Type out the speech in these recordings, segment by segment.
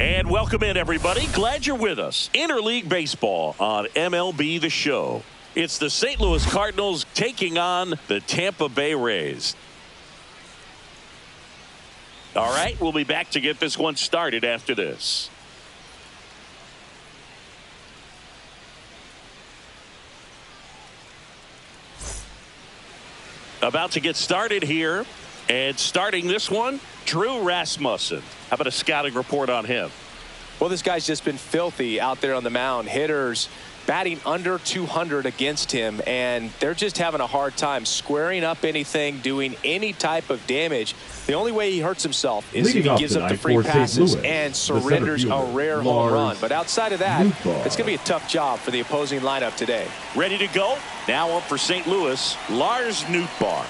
And welcome in, everybody. Glad you're with us. Interleague Baseball on MLB The Show. It's the St. Louis Cardinals taking on the Tampa Bay Rays. All right, we'll be back to get this one started after this. About to get started here. And starting this one, Drew Rasmussen. How about a scouting report on him? Well, this guy's just been filthy out there on the mound. Hitters batting under 200 against him, and they're just having a hard time squaring up anything, doing any type of damage. The only way he hurts himself is if he gives up the free passes and surrenders a rare home run. But outside of that, it's going to be a tough job for the opposing lineup today. Ready to go? Now up for St. Louis, Lars Nootbaar.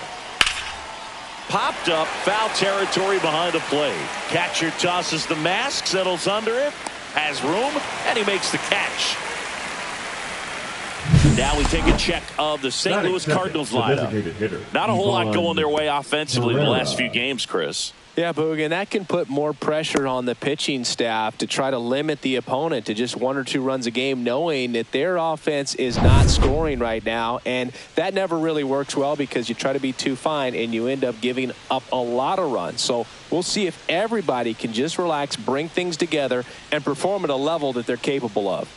Popped up, foul territory behind the plate. Catcher tosses the mask, settles under it, has room, and he makes the catch. Now we take a check of the St. Louis Cardinals lineup. Not a whole lot going their way offensively in the last few games, Chris. Yeah, Boog, and that can put more pressure on the pitching staff to try to limit the opponent to just 1 or 2 runs a game, knowing that their offense is not scoring right now. And that never really works well because you try to be too fine and you end up giving up a lot of runs. So we'll see if everybody can just relax, bring things together, and perform at a level that they're capable of.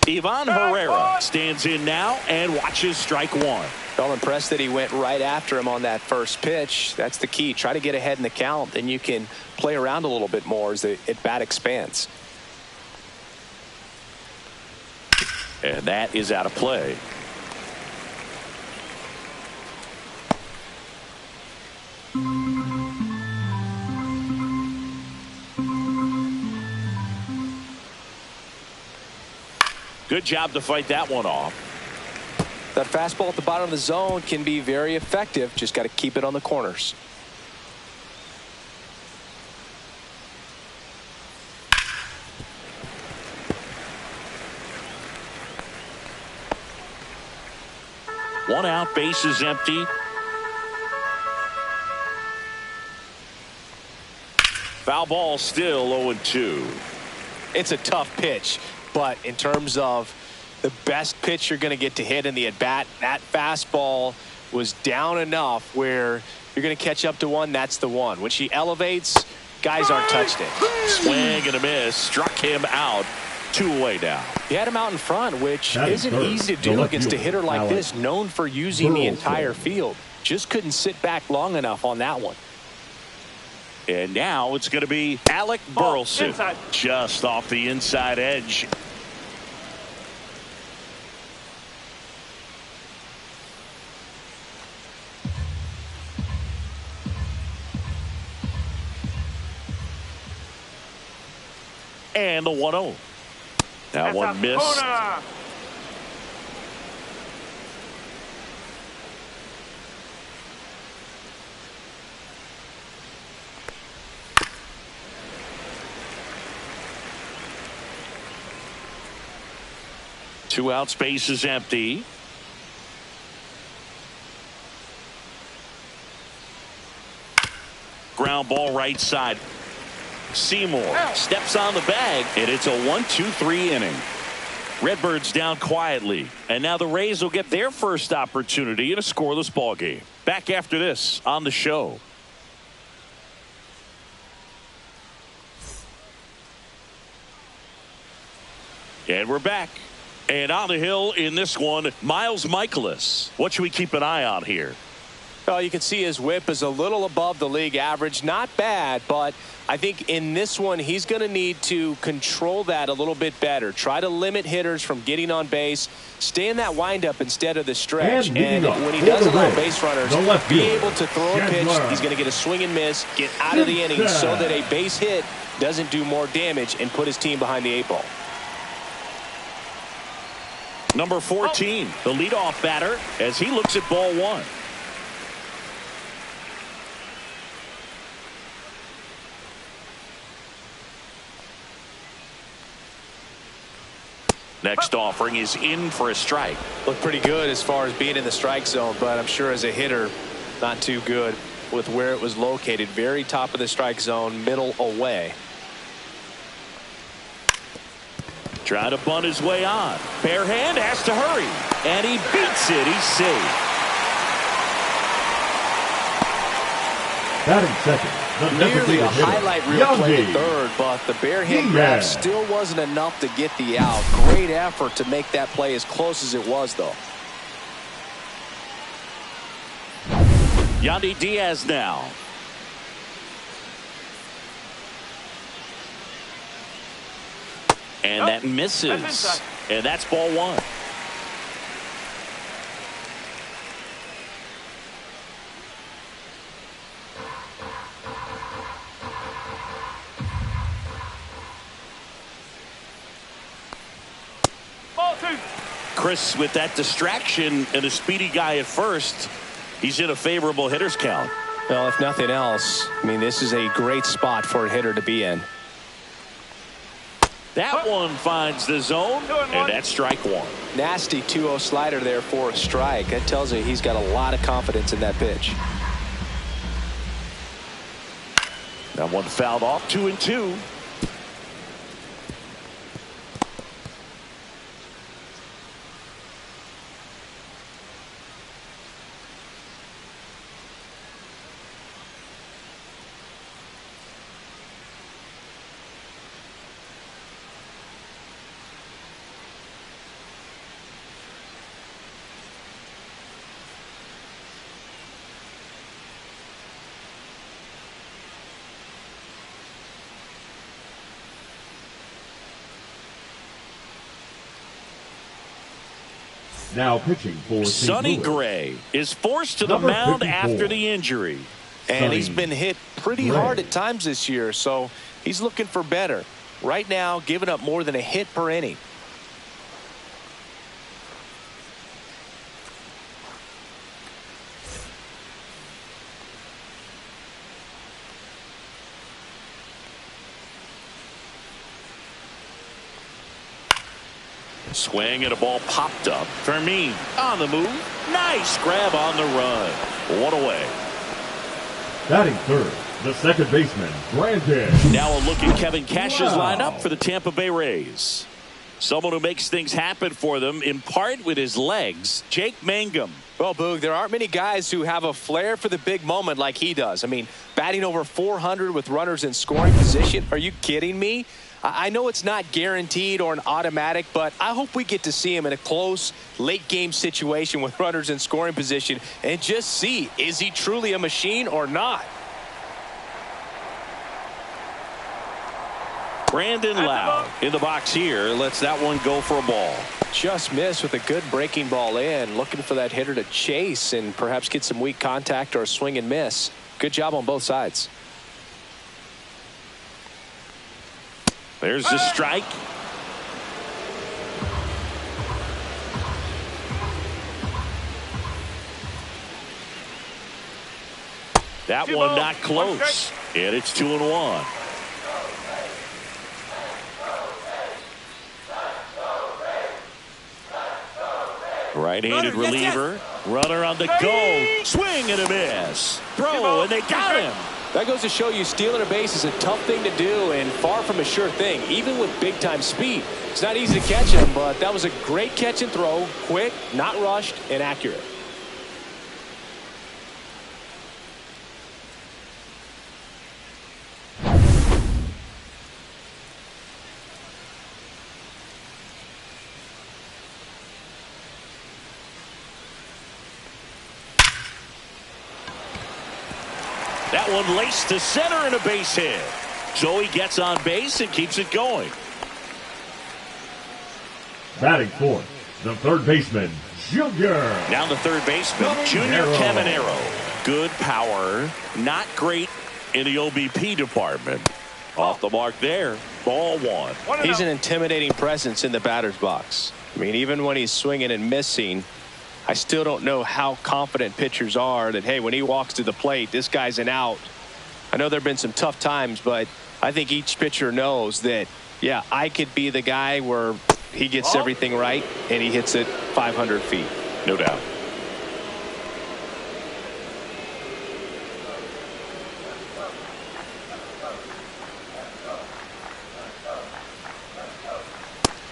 Ivan Herrera stands in now and watches strike one. Well, impressed that he went right after him on that first pitch. That's the key. Try to get ahead in the count. Then you can play around a little bit more as the at-bat expands. And that is out of play. Good job to fight that one off. That fastball at the bottom of the zone can be very effective. Just got to keep it on the corners. One out, base is empty. Foul ball, still 0-2. It's a tough pitch, but in terms of the best pitch you're going to get to hit in the at-bat, that fastball was down enough where you're going to catch up to one. That's the one. When she elevates, guys aren't touched it. Swing and a miss. Struck him out. 2 away now. He had him out in front, which isn't easy to do against a hitter like this, known for using the entire field. Just couldn't sit back long enough on that one. And now it's going to be Alec Burleson. Just off the inside edge. And the 1-0. That one missed. Two out, space is empty. Ground ball right side. Seymour steps on the bag, and it's a 1-2-3 inning. Redbirds down quietly, and now the Rays will get their first opportunity in a scoreless ball game. Back after this on the show. And we're back. And on the hill in this one, Miles Michaelis. What should we keep an eye on here? Well, you can see his whip is a little above the league average. Not bad, but I think in this one he's going to need to control that a little bit better. Try to limit hitters from getting on base. Stay in that windup instead of the stretch. And when he does allow base runners be able to throw a pitch, he's going to get a swing and miss, get out of the inning so that a base hit doesn't do more damage and put his team behind the 8 ball. Number 14, the leadoff batter, as he looks at ball one. Next offering is in for a strike. Looked pretty good as far as being in the strike zone, but I'm sure as a hitter, not too good. with where it was located. Very top of the strike zone, middle away. Trying to bunt his way on. Bare hand, has to hurry. And he beats it. He's safe. Batting second. Nearly a highlight reel play to third, but the bare hand grab still wasn't enough to get the out. Great effort to make that play as close as it was, though. Yandy Diaz now. And that misses. And that's ball one. Chris, with that distraction and a speedy guy at first, he's in a favorable hitter's count. Well, if nothing else, I mean, this is a great spot for a hitter to be in. That one finds the zone, and that's strike one. Nasty 2-0 slider there for a strike. That tells you he's got a lot of confidence in that pitch. That one fouled off, 2-2. Now pitching for Sonny Gray is forced to the mound after the injury. And he's been hit pretty hard at times this year, so he's looking for better. Right now, giving up more than a hit per inning. Swing and a ball popped up. Fermin on the move. Nice grab on the run. One away. Batting third, the second baseman, Brandon. Now a look at Kevin Cash's lineup for the Tampa Bay Rays. Someone who makes things happen for them, in part with his legs, Jake Mangum. Well, Boog, there aren't many guys who have a flair for the big moment like he does. I mean, batting over 400 with runners in scoring position. Are you kidding me? I know it's not guaranteed or an automatic, but I hope we get to see him in a close late game situation with runners in scoring position and just see, is he truly a machine or not? Brandon Lowe in the box here lets that one go for a ball. Just missed with a good breaking ball in, looking for that hitter to chase and perhaps get some weak contact or a swing and miss. Good job on both sides. There's the strike. That one not close. And it's 2-1. Right-handed reliever. Runner on the go. Swing and a miss. Throw, and they got him. That goes to show you stealing a base is a tough thing to do and far from a sure thing, even with big-time speed. It's not easy to catch him, but that was a great catch and throw. Quick, not rushed, and accurate. That one laced to center and a base hit. So he gets on base and keeps it going. Batting fourth, the third baseman, Junior. Now the third baseman, Junior Caminero. Good power, not great in the OBP department. Off the mark there, ball one. He's an intimidating presence in the batter's box. I mean, even when he's swinging and missing, I still don't know how confident pitchers are that, hey, when he walks to the plate, this guy's an out. I know there have been some tough times, but I think each pitcher knows that, yeah, I could be the guy where he gets everything right and he hits it 500 feet. No doubt.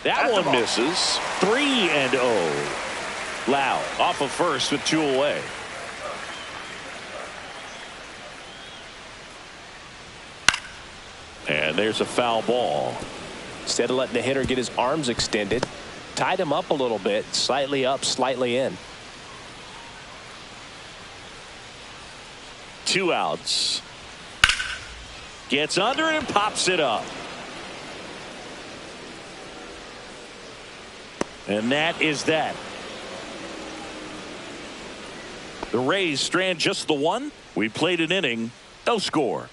That one misses. 3-0. Lau off of first with 2 away. And there's a foul ball. Instead of letting the hitter get his arms extended, tied him up a little bit, slightly up, slightly in. 2 outs. Gets under it and pops it up. And that is that. The Rays strand just the one. We played an inning. No score.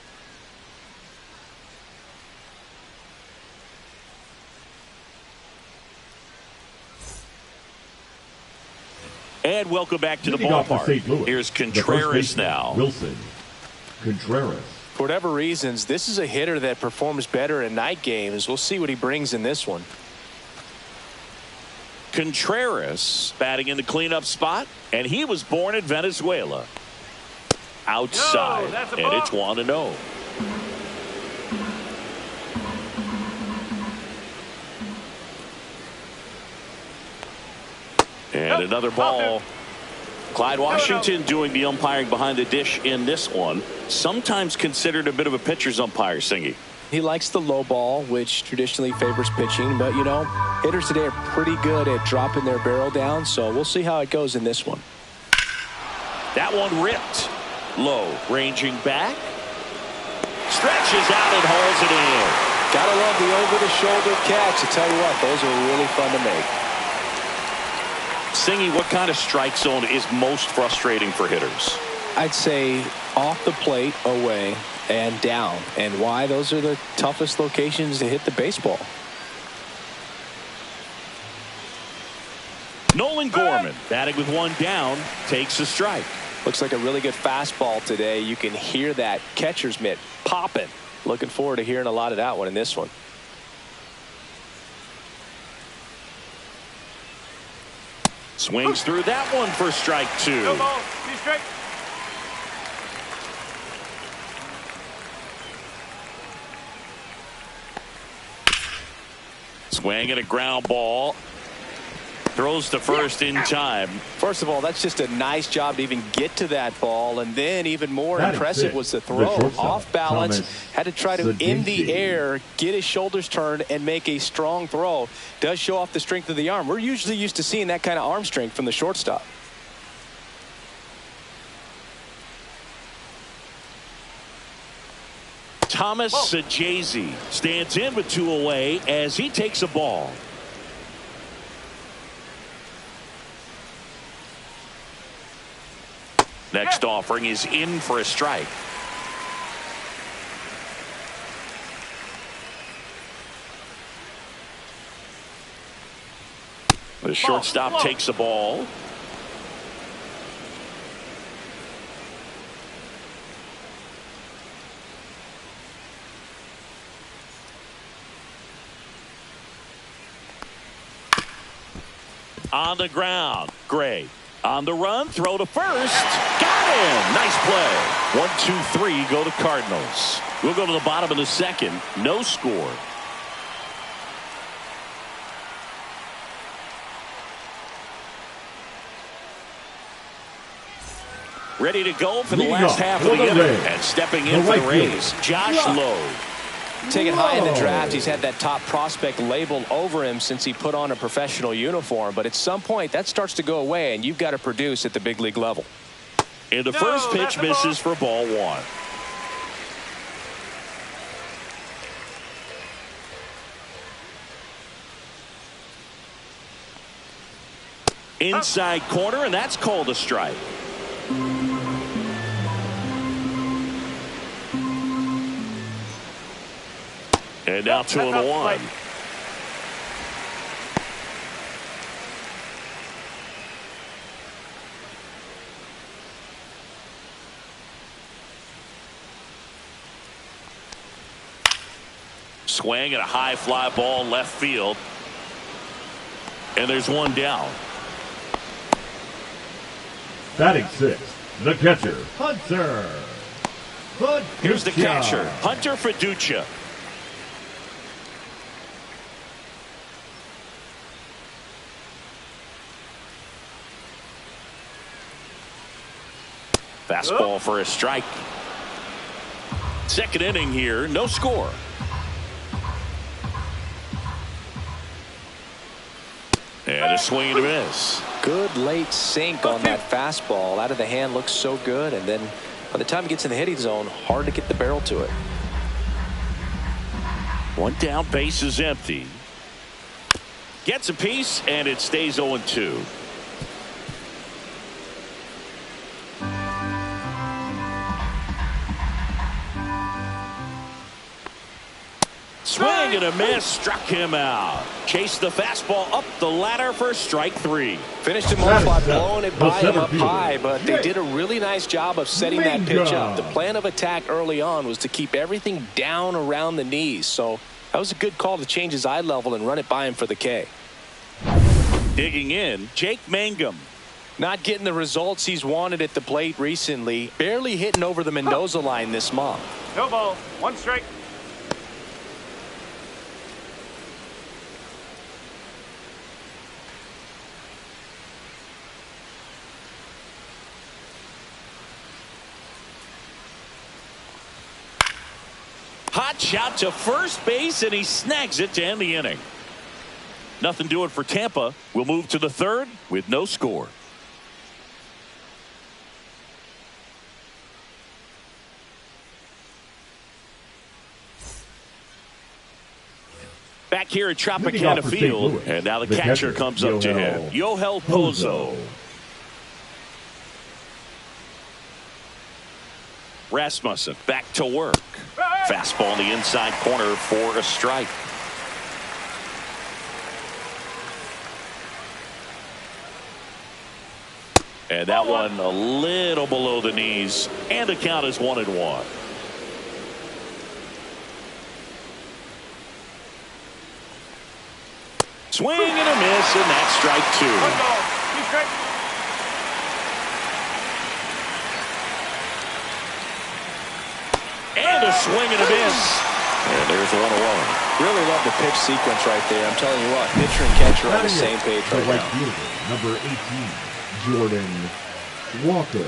And welcome back to the ballpark. Here's Contreras now. Wilson Contreras. For whatever reasons, this is a hitter that performs better in night games. We'll see what he brings in this one. Contreras batting in the cleanup spot, and he was born in Venezuela. Outside, and it's 1-0. And another ball. Clyde Washington doing the umpiring behind the dish in this one. Sometimes considered a bit of a pitcher's umpire, Singy. He likes the low ball, which traditionally favors pitching. But, you know, hitters today are pretty good at dropping their barrel down. So we'll see how it goes in this one. That one ripped. Low, ranging back. Stretches out and hauls it in. Gotta love the over-the-shoulder catch. I tell you what, those are really fun to make. Singy, what kind of strike zone is most frustrating for hitters? I'd say off the plate, away, and down. And why? Those are the toughest locations to hit the baseball. Nolan Gorman batting with 1 down takes a strike. Looks like a really good fastball today. You can hear that catcher's mitt popping. Looking forward to hearing a lot of that one in this one. Swings through that one for strike 2. No ball. Be straight. Swing and a ground ball. Throws to first in time. First of all, that's just a nice job to even get to that ball. And then even more impressive was the throw. Off balance. Had to try to, in the air, get his shoulders turned and make a strong throw. Does show off the strength of the arm. We're usually used to seeing that kind of arm strength from the shortstop. Thomas Sajazi stands in with 2 away as he takes a ball. Next offering is in for a strike. The shortstop takes the ball. On the ground, Gray. On the run, throw to first. Got him. Nice play. 1, 2, 3 go to Cardinals. We'll go to the bottom of the second. No score. Ready to go for the last half of the inning. And stepping in for the Rays, Josh Lowe. Taken high in the draft, he's had that top prospect labeled over him since he put on a professional uniform. But at some point, that starts to go away, and you've got to produce at the big league level. And the first pitch misses for ball 1. Inside corner, and that's called a strike. And now 2-1. Swing and a high fly ball left field. And there's 1 down. Batting 6th, the catcher, Hunter. Here's the catcher, Hunter Fiducia. Fastball for a strike. Second inning here, no score. And a swing and a miss. Good late sink on that fastball. Out of the hand, looks so good, and then by the time it gets in the hitting zone, hard to get the barrel to it. One down, base is empty. Gets a piece, and it stays 0-2. Swing and a miss, struck him out. Chased the fastball up the ladder for strike 3. Finished him off by blowing it by him up high, but they did a really nice job of setting that pitch up. The plan of attack early on was to keep everything down around the knees, so that was a good call to change his eye level and run it by him for the K. Digging in, Jake Mangum. Not getting the results he's wanted at the plate recently. Barely hitting over the Mendoza line this month. No ball, 1 strike. Hot shot to first base, and he snags it to end the inning. Nothing doing for Tampa. We'll move to the third with no score. Back here at Tropicana Field, and now the catcher comes up to him. Yoel Pozo. Rasmussen back to work. Fastball in the inside corner for a strike. And that one a little below the knees, and the count is 1-1. Swing and a miss, and that's strike 2. 1 ball, 2 strikes. And a swing and a miss. And there's 1-1. Really love the pitch sequence right there. I'm telling you what, pitcher and catcher on the same page right now. Fielder, number 18, Jordan Walker.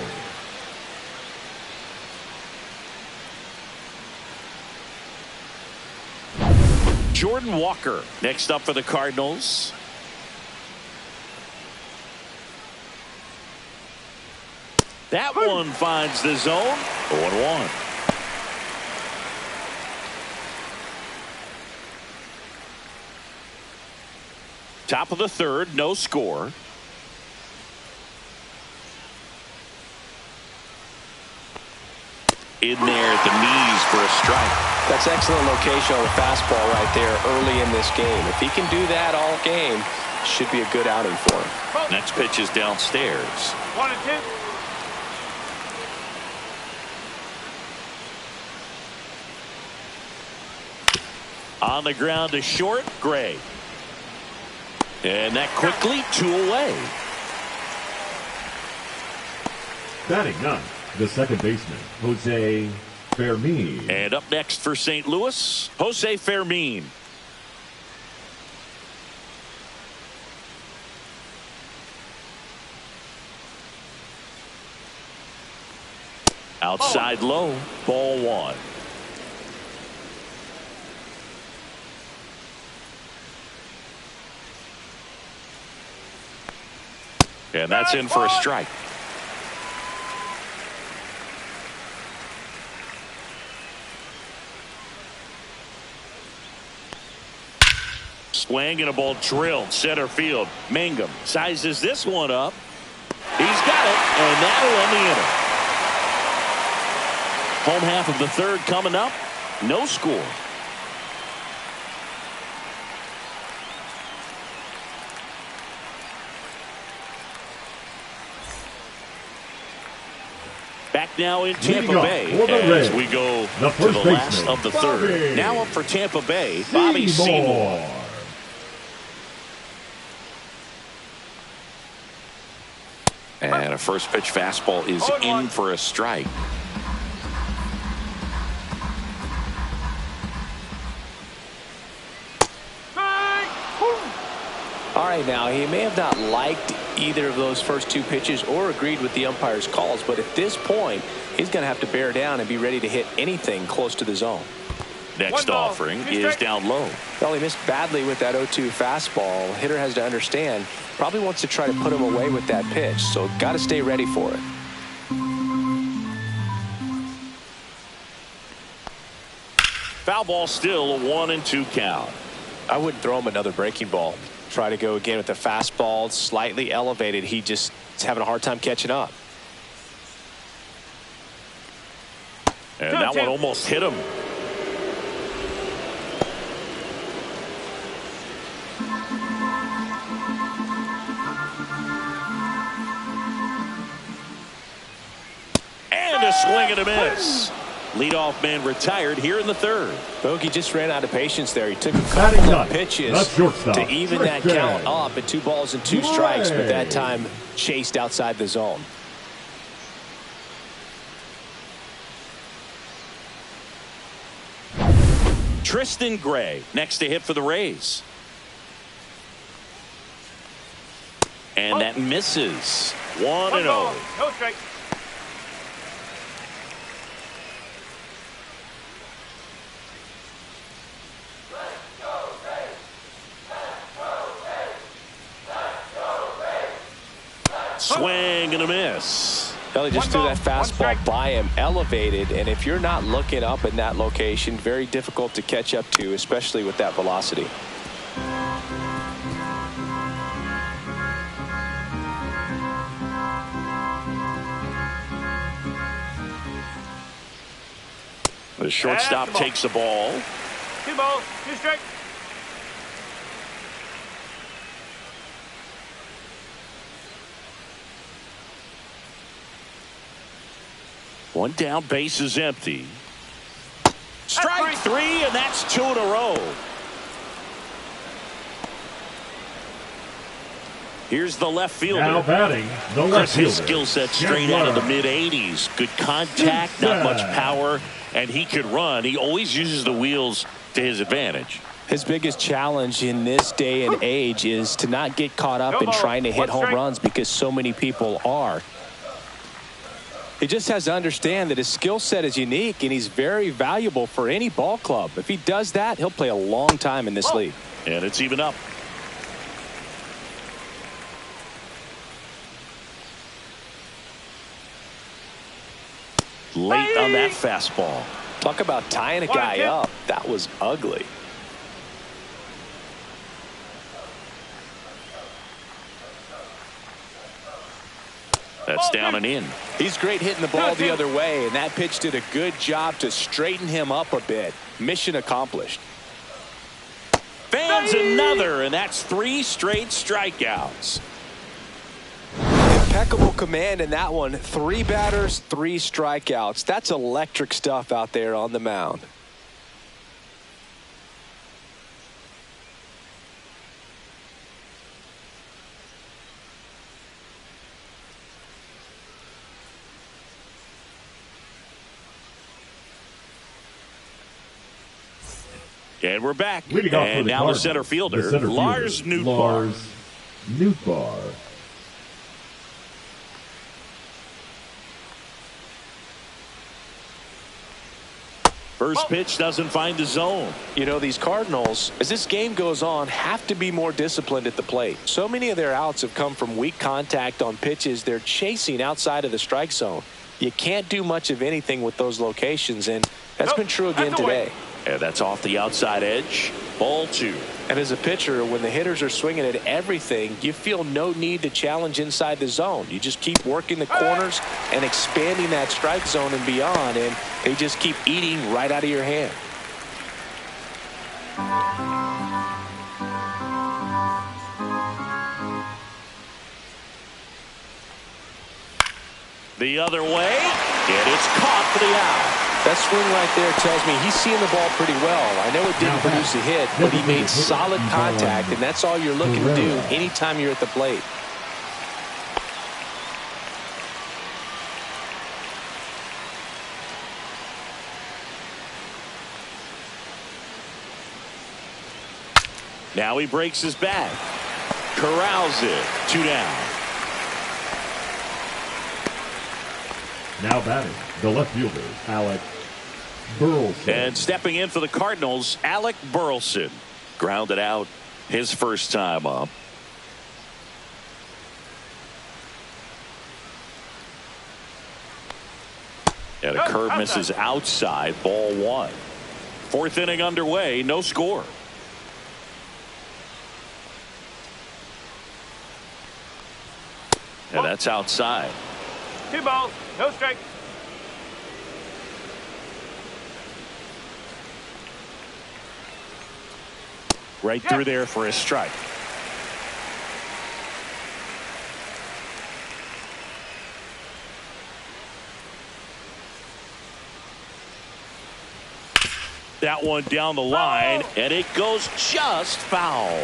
Jordan Walker next up for the Cardinals. That one finds the zone. 0-1. Top of the third, no score. In there at the knees for a strike. That's excellent location on the fastball right there early in this game. If he can do that all game, should be a good outing for him. Next pitch is downstairs. 1-2. On the ground to short, Gray. And that quickly 2 away. Batting ninth, the second baseman, Jose Fermin. And up next for St. Louis, Jose Fermin. Outside low, ball 1. And that's in for a strike. Swing and a ball drilled center field. Mangum sizes this one up. He's got it, and that'll end the inning. Home half of the third coming up. No score. Back now in Tampa Bay as we go to the last of the third. Now up for Tampa Bay, Bobby Seymour. And a first pitch fastball is in for a strike. right, now he may have not liked either of those first two pitches or agreed with the umpire's calls, but at this point he's going to have to bear down and be ready to hit anything close to the zone. Next offering is down low. Well, he missed badly with that 0-2 fastball. Hitter has to understand, probably wants to try to put him away with that pitch, so got to stay ready for it. Foul ball, still a 1-2 count. I wouldn't throw him another breaking ball. Try to go again with the fastball, slightly elevated. He just is having a hard time catching up. And that one almost hit him. And a swing and a miss. Leadoff man retired here in the third. Bogey just ran out of patience there. He took a couple of pitches to even that count up at 2 balls and 2 strikes, but that time chased outside the zone. Tristan Gray next to hit for the Rays. And that misses. 1-0. No strike. Swing and a miss. Well, he just threw that fastball by him, elevated, and if you're not looking up in that location, very difficult to catch up to, especially with that velocity. The shortstop takes the ball. 2 balls, 2 strikes. One down, base is empty. Strike 3, and that's 2 in a row. Here's the left fielder. Now batting, the left fielder. His skill set straight out of the mid-80s. Good contact, not much power, and he could run. He always uses the wheels to his advantage. His biggest challenge in this day and age is to not get caught up in trying to hit home runs because so many people are. He just has to understand that his skill set is unique and he's very valuable for any ball club. If he does that, he'll play a long time in this league. And it's even up. Late on that fastball. Talk about tying a guy up. That was ugly. That's down and in. He's great hitting the ball the other way, and that pitch did a good job to straighten him up a bit. Mission accomplished. Fans another, and that's 3 straight strikeouts. Impeccable command in that one. 3 batters, 3 strikeouts. That's electric stuff out there on the mound. And we're back. And now the center fielder, Lars Nootbaar. First pitch doesn't find the zone. You know, these Cardinals, as this game goes on, have to be more disciplined at the plate. So many of their outs have come from weak contact on pitches they're chasing outside of the strike zone. You can't do much of anything with those locations, and that's been true again today. And that's off the outside edge. Ball 2. And as a pitcher, when the hitters are swinging at everything, you feel no need to challenge inside the zone. You just keep working the corners and expanding that strike zone and beyond, and they just keep eating right out of your hand. The other way, and it's caught for the out. That swing right there tells me he's seeing the ball pretty well. I know it didn't produce a hit, but he made solid contact, and that's all you're looking to do anytime you're at the plate. Now he breaks his bag. corrals it. 2 down. Now batting, the left fielder, Alec Burleson. And stepping in for the Cardinals, Alec Burleson. Grounded out his first time up. And a curve misses outside. Ball 1. 4th inning underway. No score. And that's outside. 2 balls, no strikes. Right through there for a strike. That one down the line, and it goes just foul.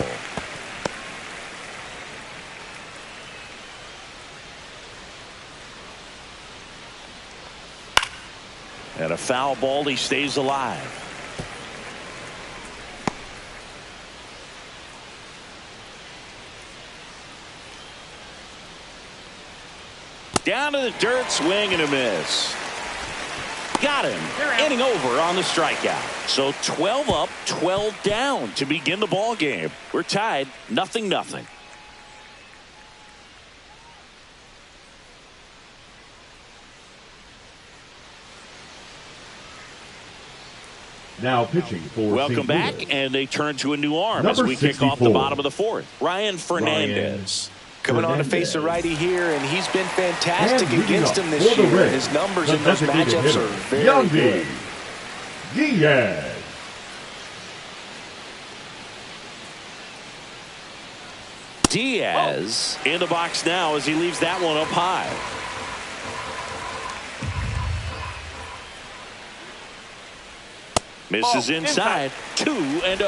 And a foul ball, he stays alive. Down to the dirt, swing and a miss. Got him. Inning over on the strikeout. So 12 up, 12 down to begin the ball game. We're tied 0-0. Now pitching for Welcome St. back, Louis. and they turn to a new arm Number as we kick off the 64. bottom of the 4th. Ryan Fernandez. Coming on to face a righty here, and he's been fantastic And against him this for the year. Rays, His numbers the in those designated matchups hitter, are very Yandy good. Diaz. Diaz in the box now as he leaves that one up high. Misses inside. 2-0.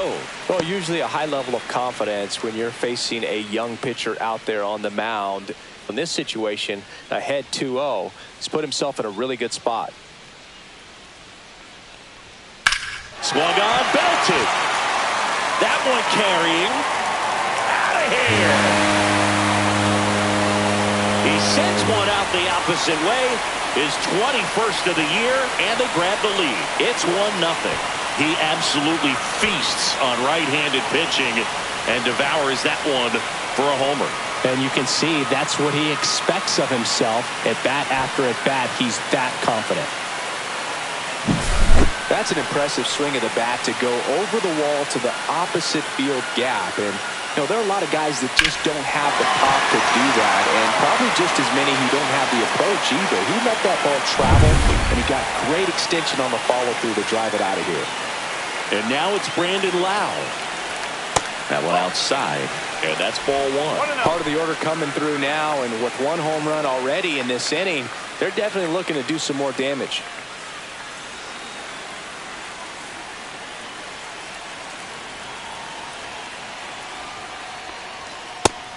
Well, usually a high level of confidence when you're facing a young pitcher out there on the mound. In this situation, ahead 2-0, he's put himself in a really good spot. Swung on, belted. That one carrying. Out of here. He sends one out the opposite way. His 21st of the year, and they grab the lead. It's 1-0. He absolutely feasts on right-handed pitching and devours that one for a homer. And you can see that's what he expects of himself at bat after at bat. He's that confident. That's an impressive swing of the bat to go over the wall to the opposite field gap. And you know, there are a lot of guys that just don't have the pop to do that, and probably just as many who don't have the approach either. He let that ball travel, and he got great extension on the follow-through to drive it out of here. And now it's Brandon Lau. That one outside, and that's ball 1. Part of the order coming through now, and with 1 home run already in this inning, they're definitely looking to do some more damage.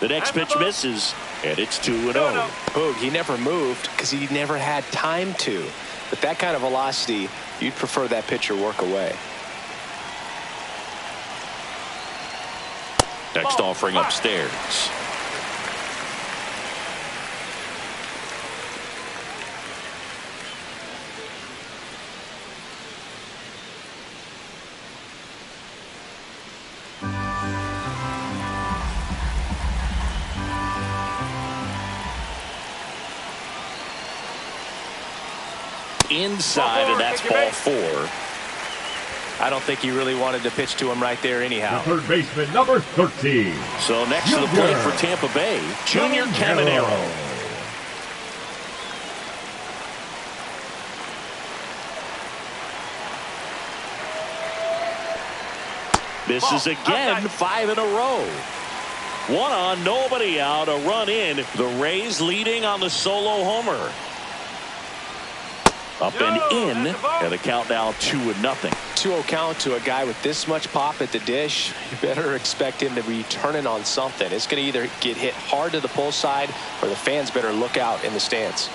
The next pitch misses, and it's 2-0. Boog, he never moved because he never had time to. But that kind of velocity, you'd prefer that pitcher work away. Next offering upstairs. Inside, and that's ball 4. I don't think he really wanted to pitch to him right there anyhow. The third baseman, number 13. So next to the plate for Tampa Bay, Junior Caminero. Misses again, 5 in a row. 1 on, nobody out, a run in. The Rays leading on the solo homer. Up and in, and the count now 2-0. 2-0 count to a guy with this much pop at the dish. You better expect him to be turning on something. It's going to either get hit hard to the pull side, or the fans better look out in the stands.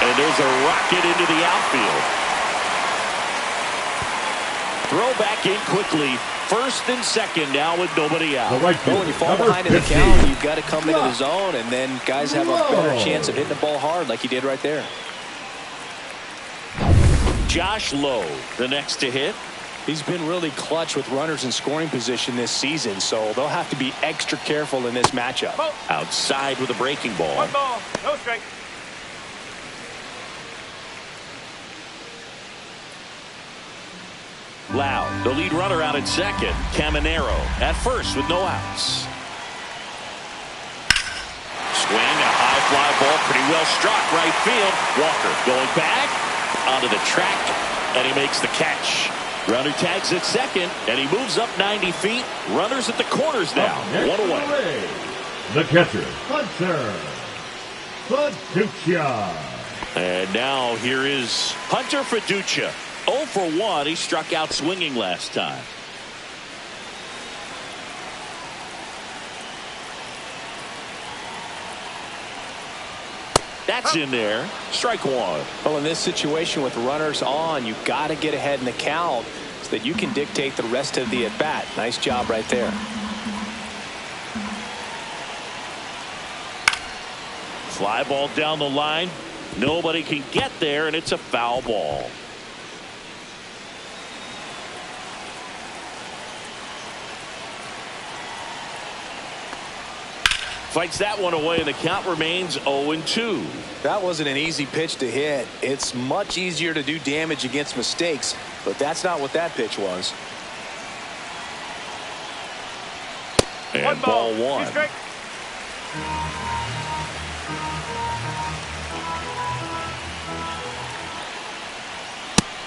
And there's a rocket into the outfield. Throw back in quickly First and second now with nobody out. The right Well, when you fall behind in the count, you've got to come into the zone, and then guys have a better chance of hitting the ball hard like he did right there. Josh Lowe, the next to hit. He's been really clutch with runners in scoring position this season, so they'll have to be extra careful in this matchup. Outside with a breaking ball. 1 ball, no strike. Loud, the lead runner out at second. Caminero at first with no outs. Swing, a high fly ball, pretty well struck right field. Walker going back onto the track, and he makes the catch. Runner tags at second, and he moves up 90 feet. Runners at the corners now. One away. The catcher, Hunter Fiducia. And now here is Hunter Fiducia. 0 for 1. He struck out swinging last time. That's in there. Strike one. Well, in this situation with runners on, you've got to get ahead in the count so that you can dictate the rest of the at-bat. Nice job right there. Fly ball down the line. Nobody can get there, and it's a foul ball. Fights that one away, and the count remains 0-2. That wasn't an easy pitch to hit. It's much easier to do damage against mistakes, but that's not what that pitch was. And ball one.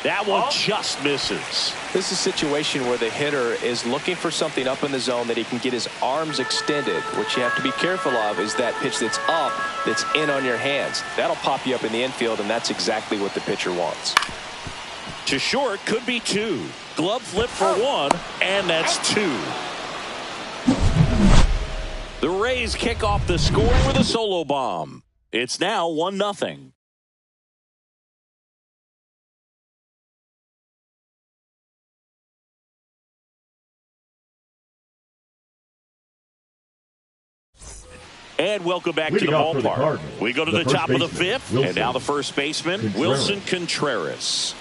That one just misses. This is a situation where the hitter is looking for something up in the zone that he can get his arms extended. What you have to be careful of is that pitch that's up, that's in on your hands. That'll pop you up in the infield, and that's exactly what the pitcher wants. To short, could be two. Glove flip for one, and that's two. The Rays kick off the score with a solo bomb. It's now 1-0. And welcome back to the ballpark. We go to the top of the fifth, and now the first baseman, Wilson Contreras.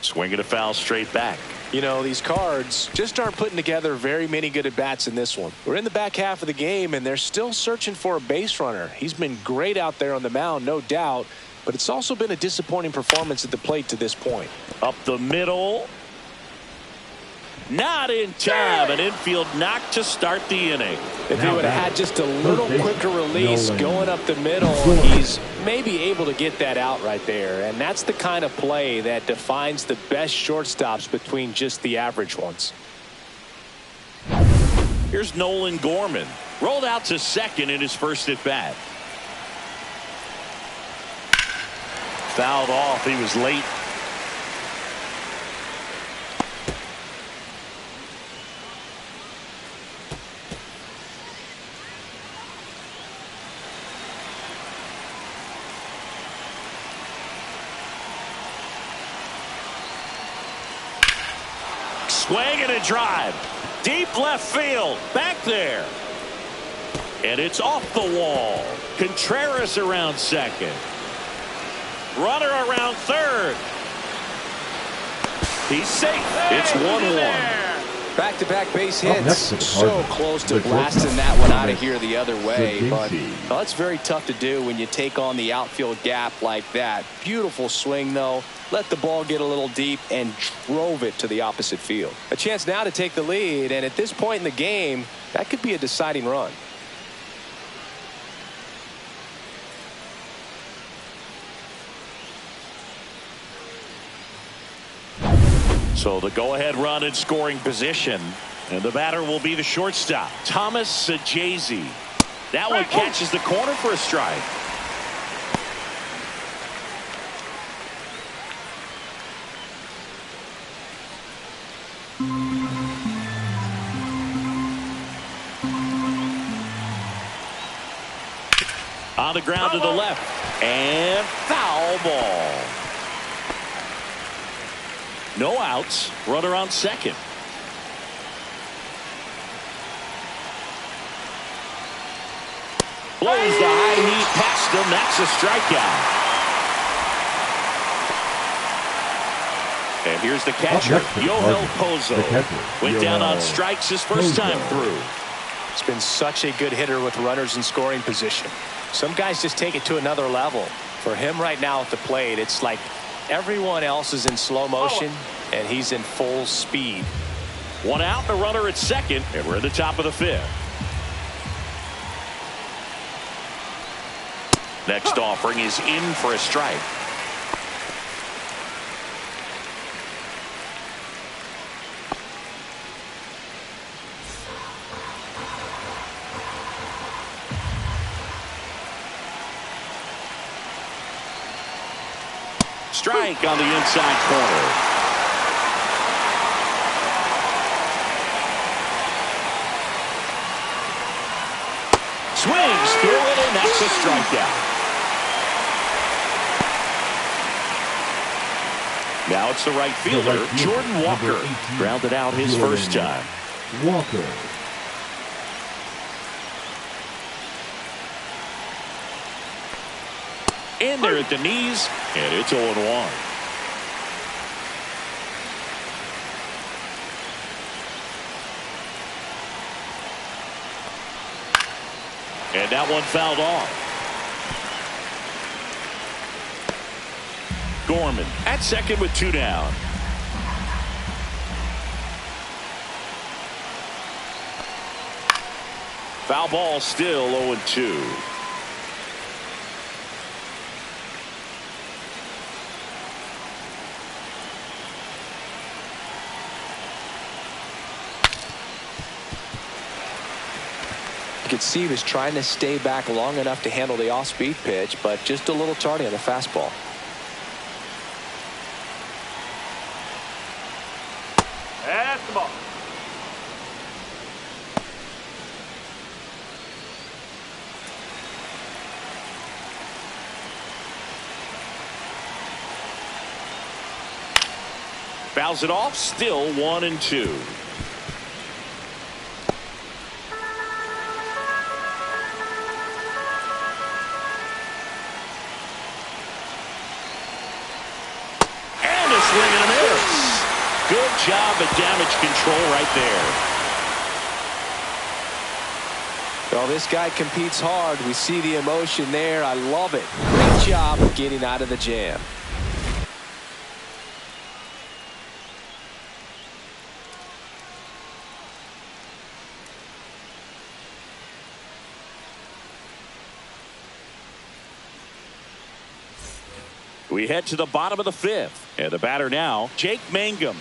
Swinging a foul straight back. You know, these Cards just aren't putting together very many good at-bats in this one. We're in the back half of the game, and they're still searching for a base runner. He's been great out there on the mound, no doubt. But it's also been a disappointing performance at the plate to this point. Up the middle. Not in time. An infield knock to start the inning. If he would have had just a little quicker release going up the middle, he's maybe able to get that out right there. And that's the kind of play that defines the best shortstops between just the average ones. Here's Nolan Gorman. Rolled out to second in his first at bat. Fouled off. He was late. Swing and a drive. Deep left field. Back there. And it's off the wall. Contreras around second. Runner around third. He's safe. It's 1-1. Back-to-back base hits. So close to blasting that one out of here the other way. But well, it's very tough to do when you take on the outfield gap like that. Beautiful swing, though. Let the ball get a little deep and drove it to the opposite field. A chance now to take the lead. And at this point in the game, that could be a deciding run. So the go-ahead run in scoring position. And the batter will be the shortstop, Thomas Sajazi. That one catches the corner for a strike. On the ground to the left. And foul ball. No outs. Runner on second. Blows the high heat past him. That's a strikeout. And here's the catcher, Yoel Pozo. Went down on strikes his first time through. He's been such a good hitter with runners in scoring position. Some guys just take it to another level. For him right now at the plate, it's like everyone else is in slow motion, and he's in full speed. One out, the runner at second, and we're at the top of the fifth. Next offering is in for a strike. Strike on the inside corner. Swings through it, and that's a strikeout. Now it's the right fielder, Jordan Walker. Grounded out his first time. Walker. In there at the knees, and it's 0-1. And that one fouled off. Gorman at second with 2 down. Foul ball, still 0-2. You could see he was trying to stay back long enough to handle the off-speed pitch, but just a little tardy on the fastball. That's the ball. Fouls it off, still 1-2. Swing and a miss. Good job at damage control right there. Well, this guy competes hard. We see the emotion there. I love it. Great job of getting out of the jam. We head to the bottom of the fifth. And the batter now, Jake Mangum.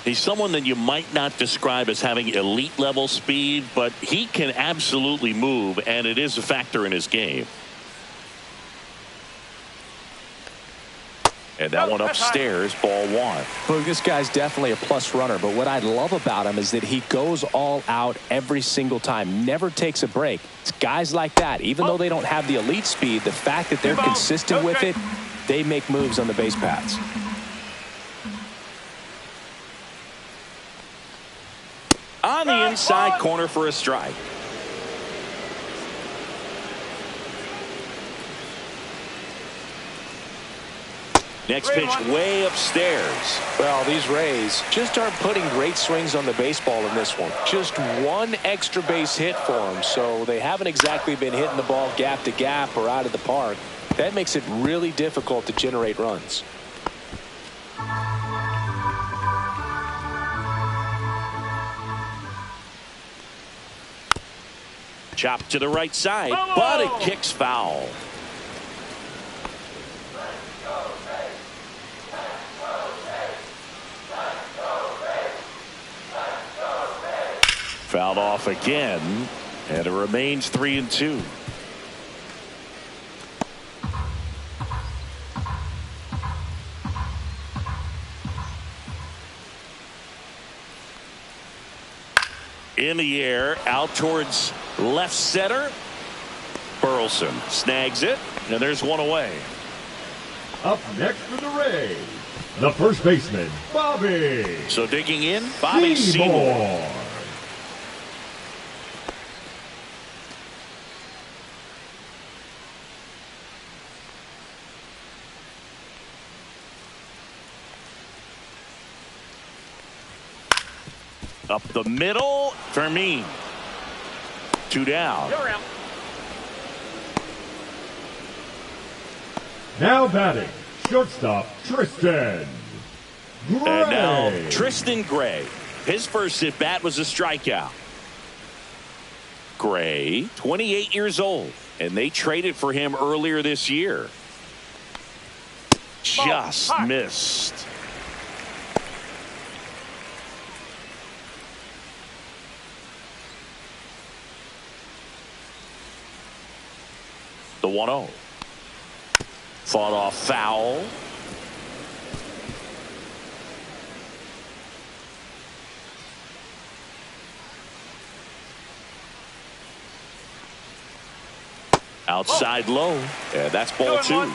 He's someone that you might not describe as having elite level speed, but he can absolutely move, and it is a factor in his game. And that one upstairs, ball 1. Look, this guy's definitely a plus runner, but what I love about him is that he goes all out every single time, never takes a break. It's guys like that, even though they don't have the elite speed, the fact that they're consistent with it, they make moves on the base paths. On the inside corner for a strike. Next pitch way upstairs. Well, these Rays just aren't putting great swings on the baseball in this one. Just one extra base hit for them, so they haven't exactly been hitting the ball gap to gap or out of the park. That makes it really difficult to generate runs. Chop to the right side, but it kicks foul. Fouled off again, and it remains 3-2. In the air, out towards left center. Burleson snags it, and there's one away. Up next for the Rays, the first baseman, Bobby. So digging in, Bobby Seymour. Up the middle, Fermin. 2 down. You're out. Now batting, shortstop Tristan Gray. And now Tristan Gray. His first at bat was a strikeout. Gray, 28 years old, and they traded for him earlier this year. Just missed. The 1-0. Fought off foul. Outside low. Yeah, that's ball 2.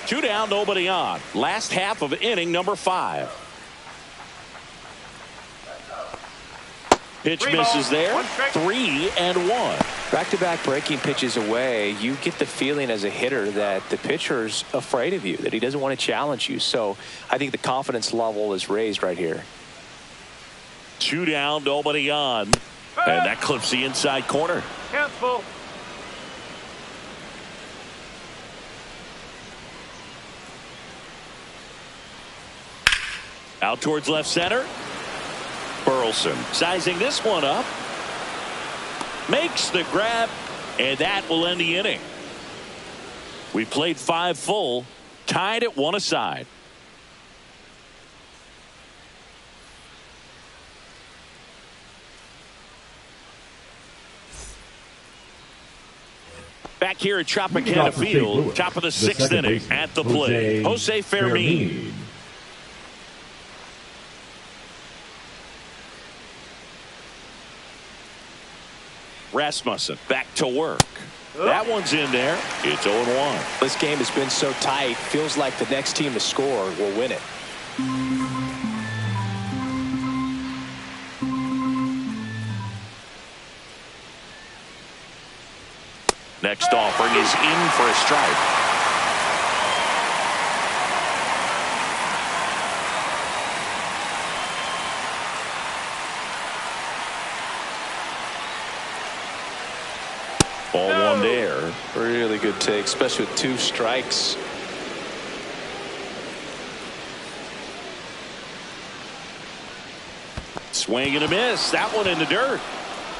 2 down, nobody on. Last half of inning number 5. Pitch misses there. 3-1. Back-to-back breaking pitches away, you get the feeling as a hitter that the pitcher's afraid of you, that he doesn't want to challenge you. So I think the confidence level is raised right here. 2 down, nobody on. And that clips the inside corner. Cancel. Out towards left center. Burleson sizing this one up. Makes the grab, and that will end the inning. We played 5 full, tied at 1 aside. Back here at Tropicana Field, top of the 6th inning at the plate. Jose Fermin. Rasmussen back to work. That one's in there. It's 0-1. This game has been so tight. Feels like the next team to score will win it. Next offering is in for a strike. Ball 1 there. Really good take, especially with 2 strikes. Swing and a miss. That one in the dirt.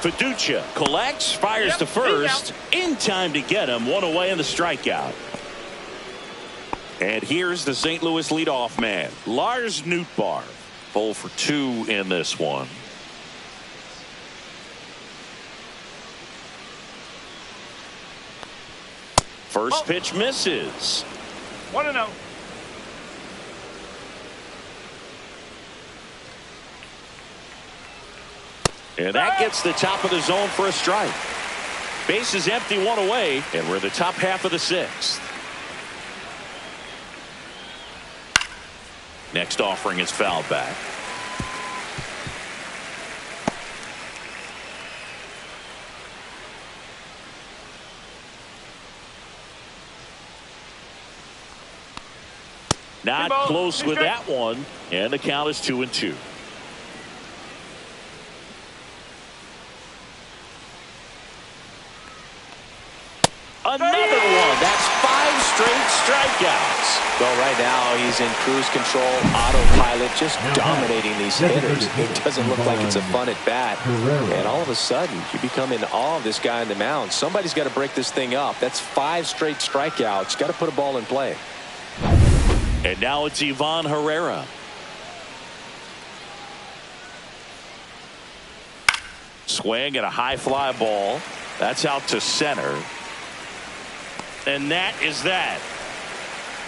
Fiducia collects, fires to first. In time to get him. 1 away in the strikeout. And here's the St. Louis leadoff man, Lars Nootbaar. 0 for 2 in this one. First pitch misses. 1-0. And that gets the top of the zone for a strike. Base is empty, 1 away, and we're in the top half of the 6th. Next offering is fouled back. Not close with that one, and the count is 2-2. Another one. That's 5 straight strikeouts. Well, right now he's in cruise control, autopilot, just dominating these hitters. It doesn't look like it's a fun at bat. And all of a sudden, you become in awe of this guy on the mound. Somebody's got to break this thing up. That's 5 straight strikeouts. Got to put a ball in play. And now it's Ivan Herrera. Swing and a high fly ball. That's out to center. And that is that.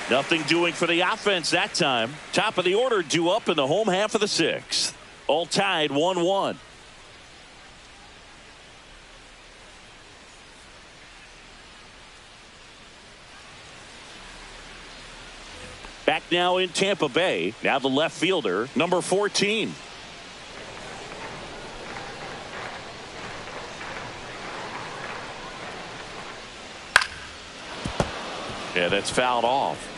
Nothing doing for the offense that time. Top of the order due up in the home half of the 6th. All tied 1-1. Back now in Tampa Bay. Now the left fielder, number 14. Yeah, that's fouled off.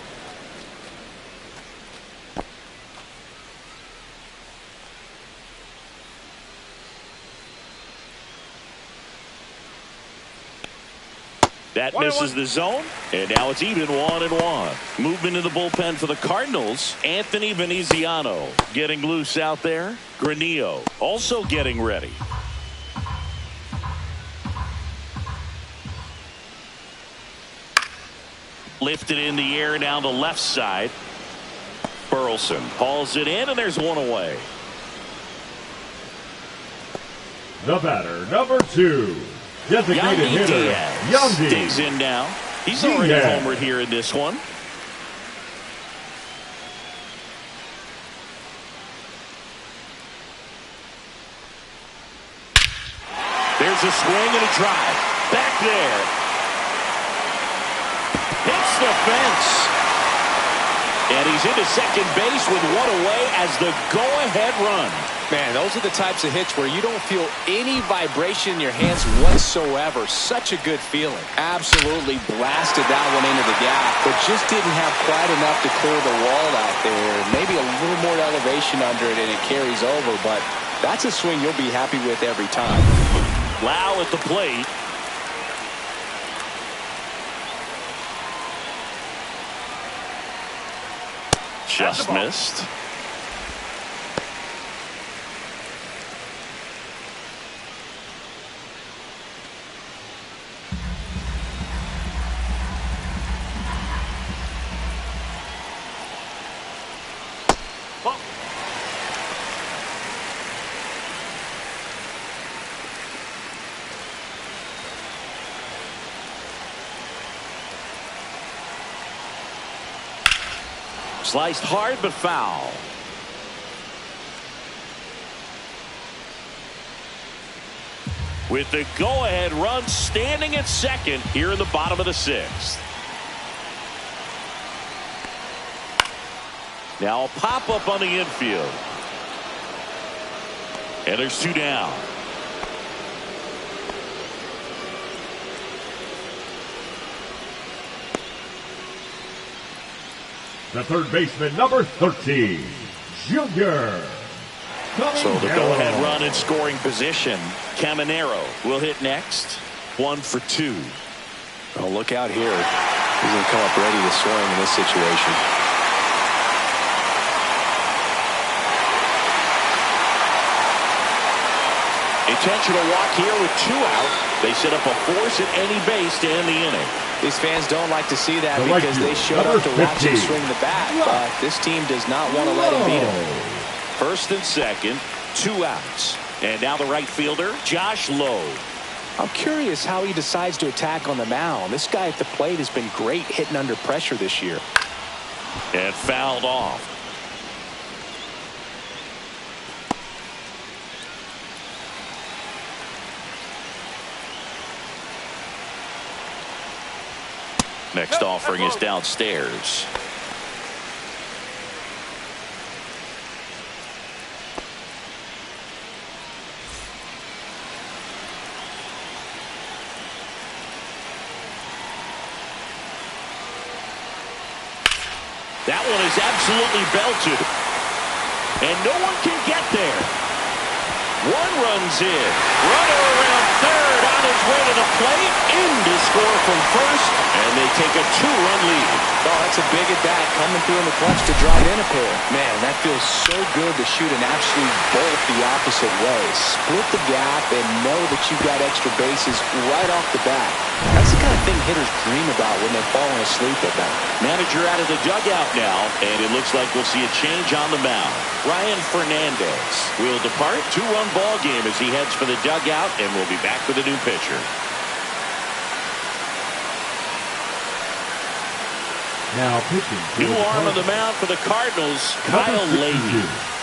That misses the zone, and now it's even 1-1. Movement in the bullpen for the Cardinals. Anthony Veneziano getting loose out there. Granillo also getting ready. Lifted in the air down the left side. Burleson hauls it in, and there's one away. The batter, number 2. Designated hitter, Yandy digs in now. He's already homered here in this one. There's a swing and a drive. Back there. Hits the fence. And he's into second base with one away as the go-ahead run. Man, those are the types of hits where you don't feel any vibration in your hands whatsoever. Such a good feeling. Absolutely blasted that one into the gap, but just didn't have quite enough to clear the wall out there. Maybe a little more elevation under it and it carries over, but that's a swing you'll be happy with every time. Lau at the plate. Just missed. Sliced hard but foul. With the go-ahead run standing at second here in the bottom of the 6th. Now a pop-up on the infield. And there's 2 down. The third baseman, number 13, Junior. So the go-ahead run in scoring position. Caminero will hit next. 1 for 2. Oh, look out here. He's going to come up ready to swing in this situation. Intentional walk here with 2 out. They set up a force at any base to end the inning. These fans don't like to see that because they showed up to watch him swing the bat, but this team does not want to let him beat him. First and second, 2 outs. And now the right fielder, Josh Lowe. I'm curious how he decides to attack on the mound. This guy at the plate has been great hitting under pressure this year. And fouled off. Next offering is downstairs. That one is absolutely belted. And no one can get there. One runs in. Runner around third on his way to the plate. In to score from first. And they take a 2-run lead. Oh, that's a big at bat coming through in the clutch to drive in a pair. Man, that feels so good to shoot an absolute bolt the opposite way. Split the gap and know that you've got extra bases right off the bat. That's the kind of thing hitters dream about when they're falling asleep at that. Manager out of the dugout now, and it looks like we'll see a change on the mound. Ryan Fernandez will depart. 2-run ball game as he heads for the dugout, and we'll be back with a new pitcher. Now pitching. New arm on the mound for the Cardinals, Kyle Leahy.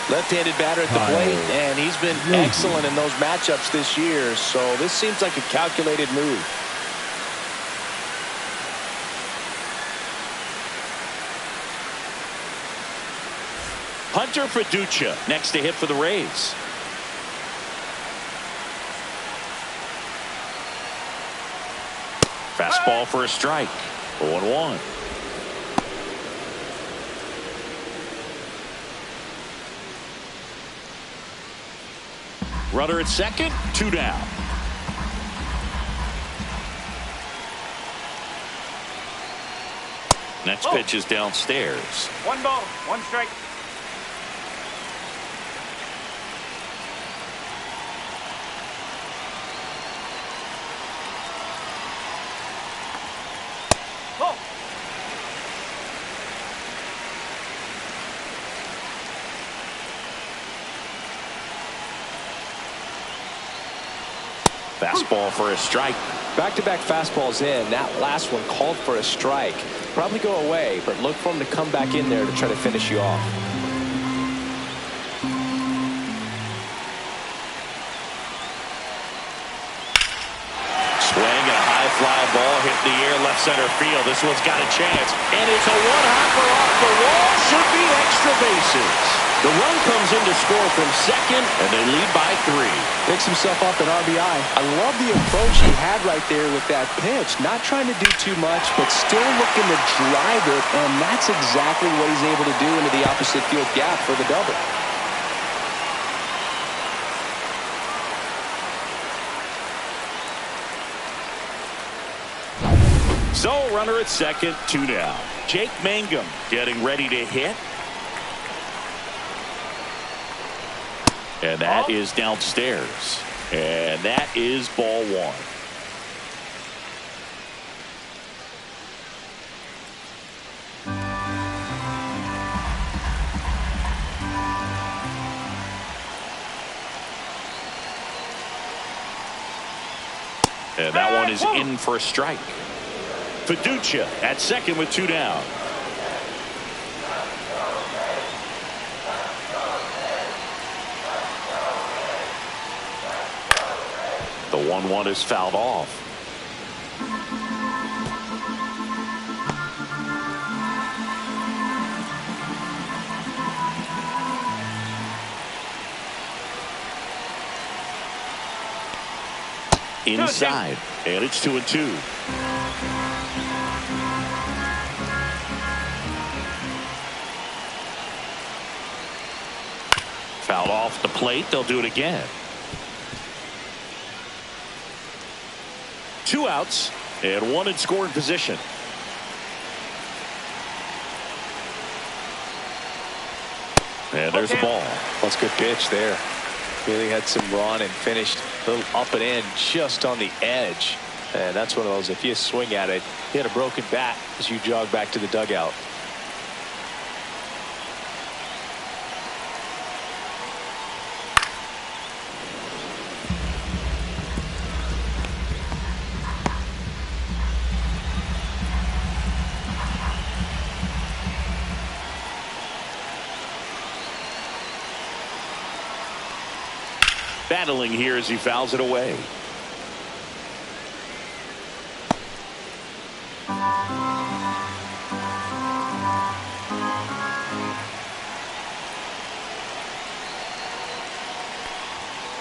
Left-handed batter at the plate, and he's been excellent in those matchups this year, so this seems like a calculated move. Hunter Fiducia next to hit for the Rays. Fastball for a strike. 0-1. Runner at second, 2 down. Next pitch is downstairs. 1 ball, 1 strike. Ball. Fastball for a strike. Back-to-back fastballs in. That last one called for a strike. Probably go away, but look for him to come back in there to try to finish you off. Swing and a high fly ball hit in the air left center field. This one's got a chance. And it's a one-hopper off the wall. Should be extra bases. The run comes in to score from second, and they lead by 3. Picks himself up an RBI. I love the approach he had right there with that pitch. Not trying to do too much, but still looking to drive it, and that's exactly what he's able to do into the opposite field gap for the double. So, runner at second, 2 down. Jake Mangum getting ready to hit. And that is downstairs. And that is ball 1. And that one is in for a strike. Fiducia at second with 2 down. The 1-1 is fouled off. Inside, and it's 2-2. Fouled off the plate. They'll do it again. 2 outs and 1 in scoring position. And there's the ball. That's a good pitch there. Really had some run and finished a little up and in just on the edge. And that's one of those, if you swing at it, you had a broken bat as you jog back to the dugout. Battling here as he fouls it away.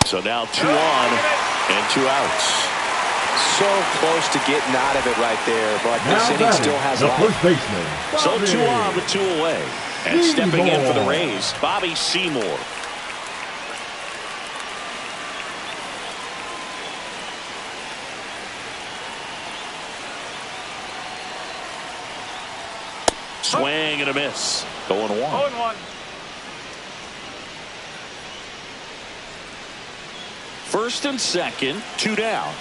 So now 2 on and 2 outs. So close to getting out of it right there, but this inning still has the life. first baseman, So Bobby. 2 on with 2 away. And stepping in for the Rays, Bobby Seymour. Swing and a miss. Going 1. 0-1. First and second, 2 down.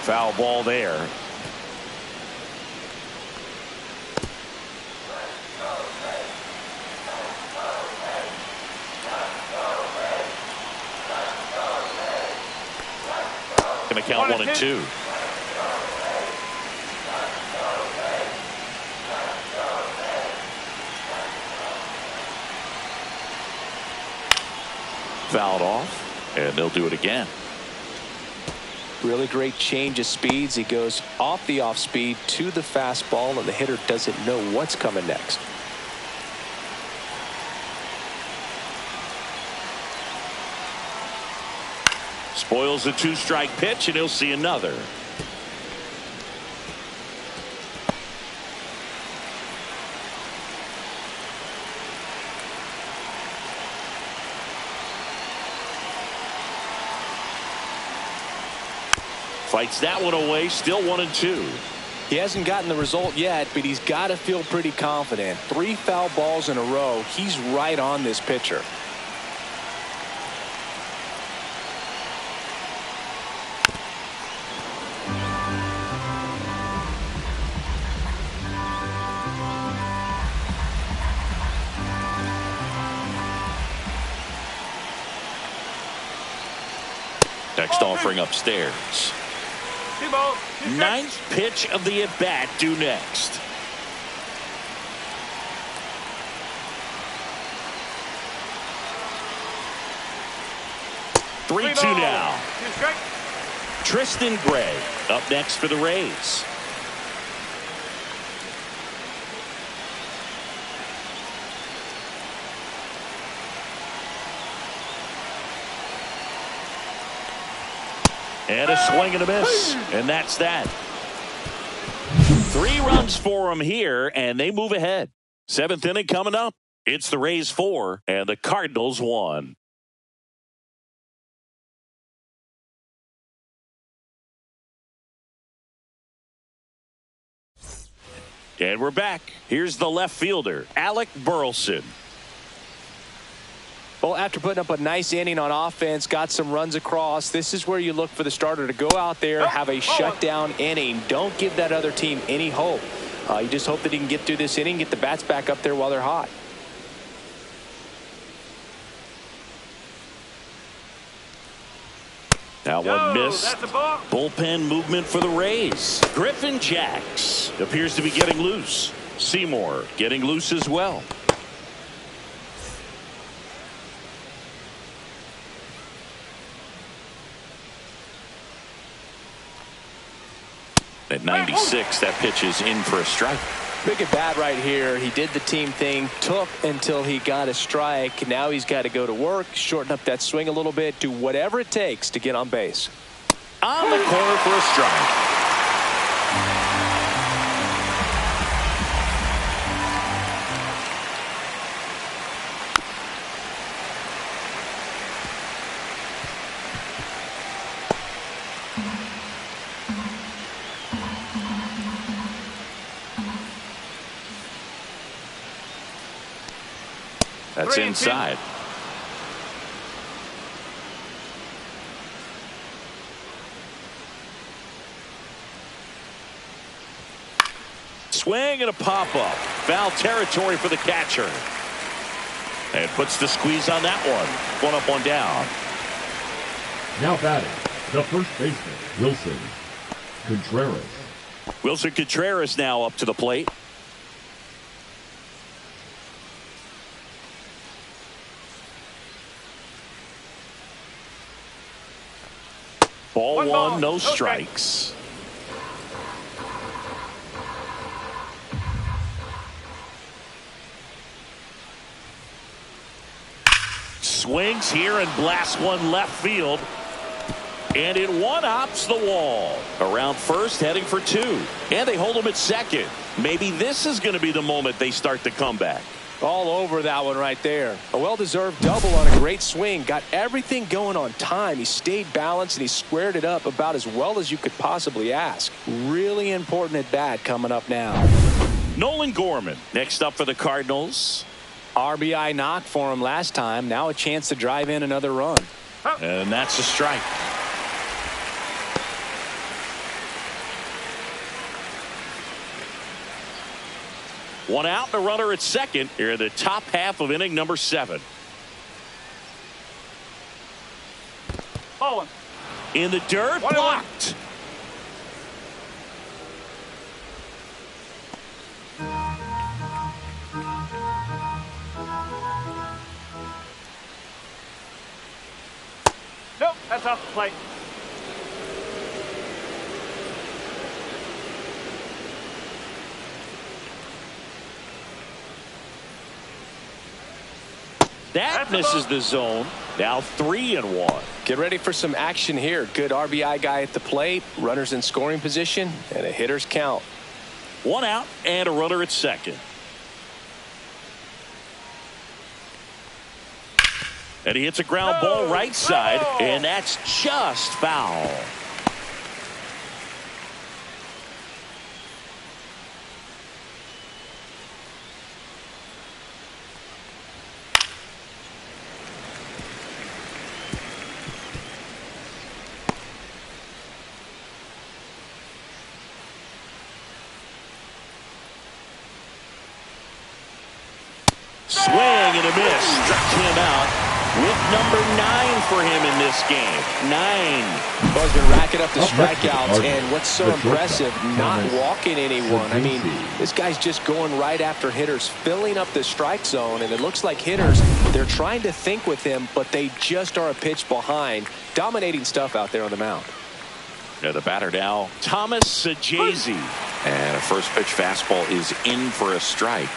Foul ball there. Going to count 1 and 2. Fouled off, and they'll do it again. Really great change of speeds. He goes off the off speed to the fastball, and the hitter doesn't know what's coming next. Spoils the 2-strike pitch, and he'll see another. Fights that one away, still 1-2. He hasn't gotten the result yet, but he's got to feel pretty confident. 3 foul balls in a row. He's right on this pitcher. Next offering upstairs. 9th pitch of the at-bat due next. Three two now. Tristan Gray up next for the Rays. And a swing and a miss. And that's that. 3 runs for them here, and they move ahead. 7th inning coming up. It's the Rays 4 and the Cardinals 1. And we're back. Here's the left fielder, Alec Burleson. Well, after putting up a nice inning on offense, got some runs across, this is where you look for the starter to go out there, have a shutdown inning. Don't give that other team any hope. You just hope that he can get through this inning, get the bats back up there while they're hot. Now one missed. Bullpen movement for the Rays. Griffin Jacks appears to be getting loose. Seymour getting loose as well. At 96, that pitch is in for a strike. Big at bat right here. He did the team thing, took until he got a strike. Now he's got to go to work, shorten up that swing a little bit, do whatever it takes to get on base. On the corner for a strike. That's inside. Swing and a pop-up. Foul territory for the catcher. And puts the squeeze on that one. 1 up, 1 down. Now batting, the first baseman, Wilson Contreras. Wilson Contreras now up to the plate. Ball one, no strikes. Swings here and blasts one left field. And it one-hops the wall. Around first, heading for 2. And they hold him at second. Maybe this is going to be the moment they start the comeback. All over that one right there. A well-deserved double on a great swing. Got everything going on time. He stayed balanced and he squared it up about as well as you could possibly ask. Really important at bat coming up now. Nolan Gorman next up for the Cardinals. RBI knock for him last time. Now a chance to drive in another run. And that's a strike. One out and a runner at second here in the top half of inning number 7. Bowling. In the dirt, blocked. Nope, that's off the plate. That misses the zone. Now 3-1. Get ready for some action here. Good RBI guy at the plate. Runners in scoring position and a hitter's count. 1 out and a runner at second. And he hits a ground ball right side, and that's just foul. Swing and a miss. Struck him out with number 9 for him in this game. 9. Well, he's been racking up the strikeouts, and what's so impressive, not walking anyone. I mean, this guy's just going right after hitters, filling up the strike zone, and it looks like hitters, they're trying to think with him, but they just are a pitch behind. Dominating stuff out there on the mound. Yeah, the batter now, Thomas Sajazi. And a first pitch fastball is in for a strike.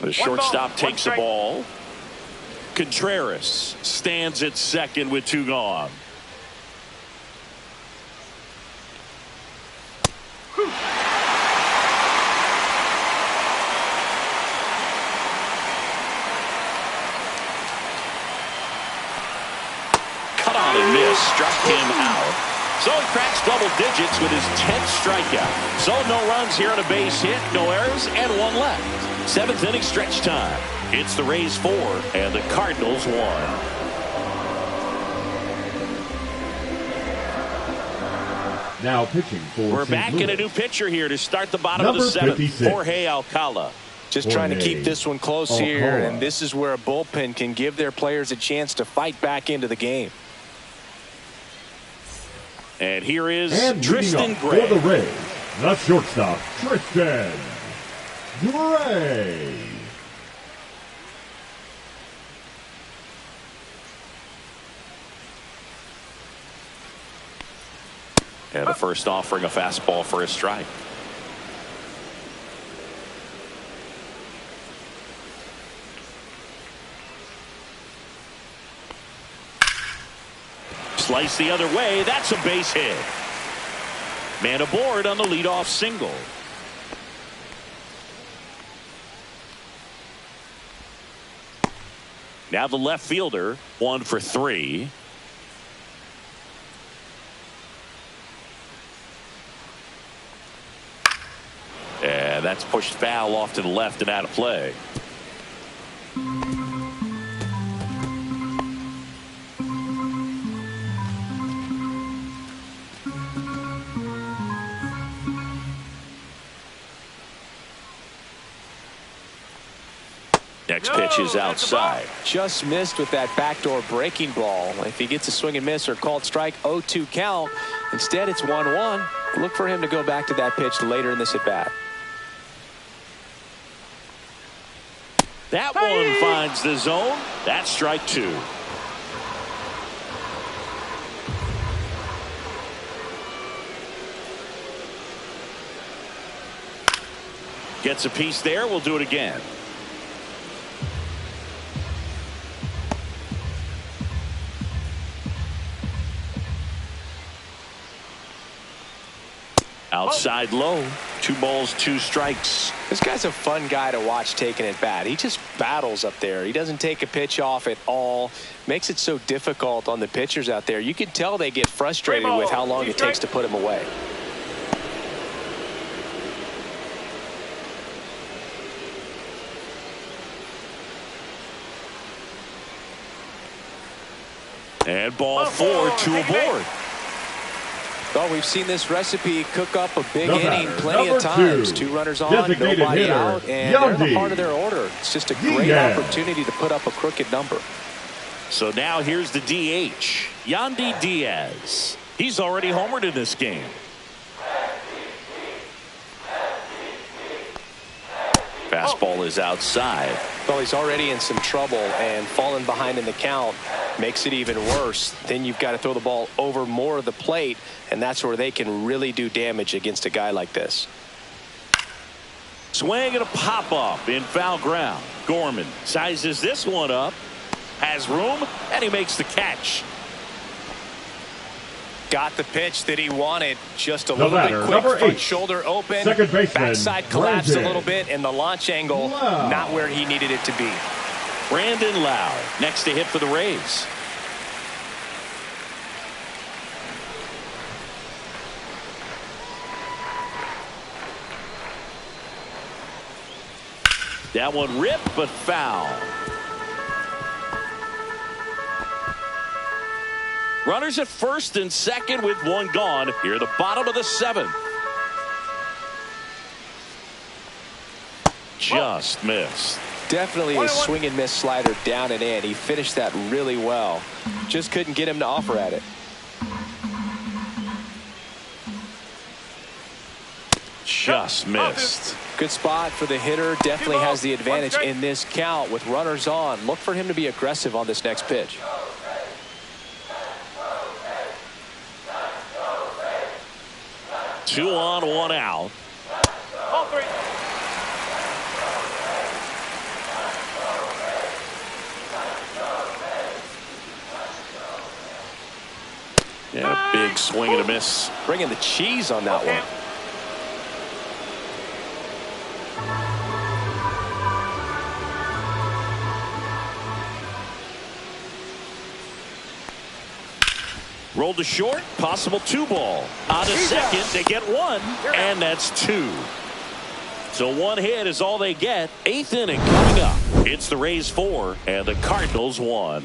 The shortstop takes the ball. Contreras stands at second with 2 gone. Cut on and miss. Struck him out. So he cracks double digits with his 10th strikeout. So no runs here on a base hit, no errors, and 1 left. 7th inning stretch time. It's the Rays 4 and the Cardinals 1. Now pitching for We're St. back Louis. in a new pitcher here to start the bottom Number of the 7th. 56. Jorge Alcala. Just trying to keep this one close here, and this is where a bullpen can give their players a chance to fight back into the game. And here is And Tristan for Gray. the Rays, the shortstop, Tristan Gray. And the first offering a fastball for a strike. Slice the other way. That's a base hit. Man aboard on the leadoff single. Now the left fielder, 1 for 3. And that's pushed foul off to the left and out of play. Next pitch is outside. Just missed with that backdoor breaking ball. If he gets a swing and miss or called strike, 0-2 count. Instead, it's 1-1. Look for him to go back to that pitch later in this at bat. That one finds the zone. That's strike 2. Gets a piece there. We'll do it again. Outside low. 2 balls, 2 strikes. This guy's a fun guy to watch taking at bat. He just battles up there. He doesn't take a pitch off at all. Makes it so difficult on the pitchers out there. You can tell they get frustrated with how long it takes to put him away. And ball 4, 2 aboard. Well, we've seen this recipe cook up a big The inning batter, plenty of number times. 2, 2 runners on, designated nobody hitter, out, and they're in the Yandy heart of their order. It's just a great Diaz. opportunity to put up a crooked number. So now here's the DH, Yandy Diaz. He's already homered in this game. Fastball is outside. Well, he's already in some trouble, and falling behind in the count makes it even worse. Then you've got to throw the ball over more of the plate, and that's where they can really do damage against a guy like this. Swing and a pop-up in foul ground. Gorman sizes this one up, has room, and he makes the catch. Got the pitch that he wanted. Just a little bit quick. Front shoulder open. Second baseman, backside collapsed a little bit, and the launch angle not where he needed it to be. Brandon Lau next to hit for the Rays. That one ripped, but foul. Runners at first and second with one gone. Here at the bottom of the seventh. Just missed. Definitely a swing and miss slider down and in. He finished that really well. Just couldn't get him to offer at it. Just missed. Good spot for the hitter. Definitely has the advantage in this count with runners on. Look for him to be aggressive on this next pitch. Two on, one out. Ball three. And a big swing and a miss. Bringing the cheese on that one. Rolled to short, possible 2-ball. On to second, they get one, and that's two. So one hit is all they get. Eighth inning coming up. It's the Rays 4 and the Cardinals 1.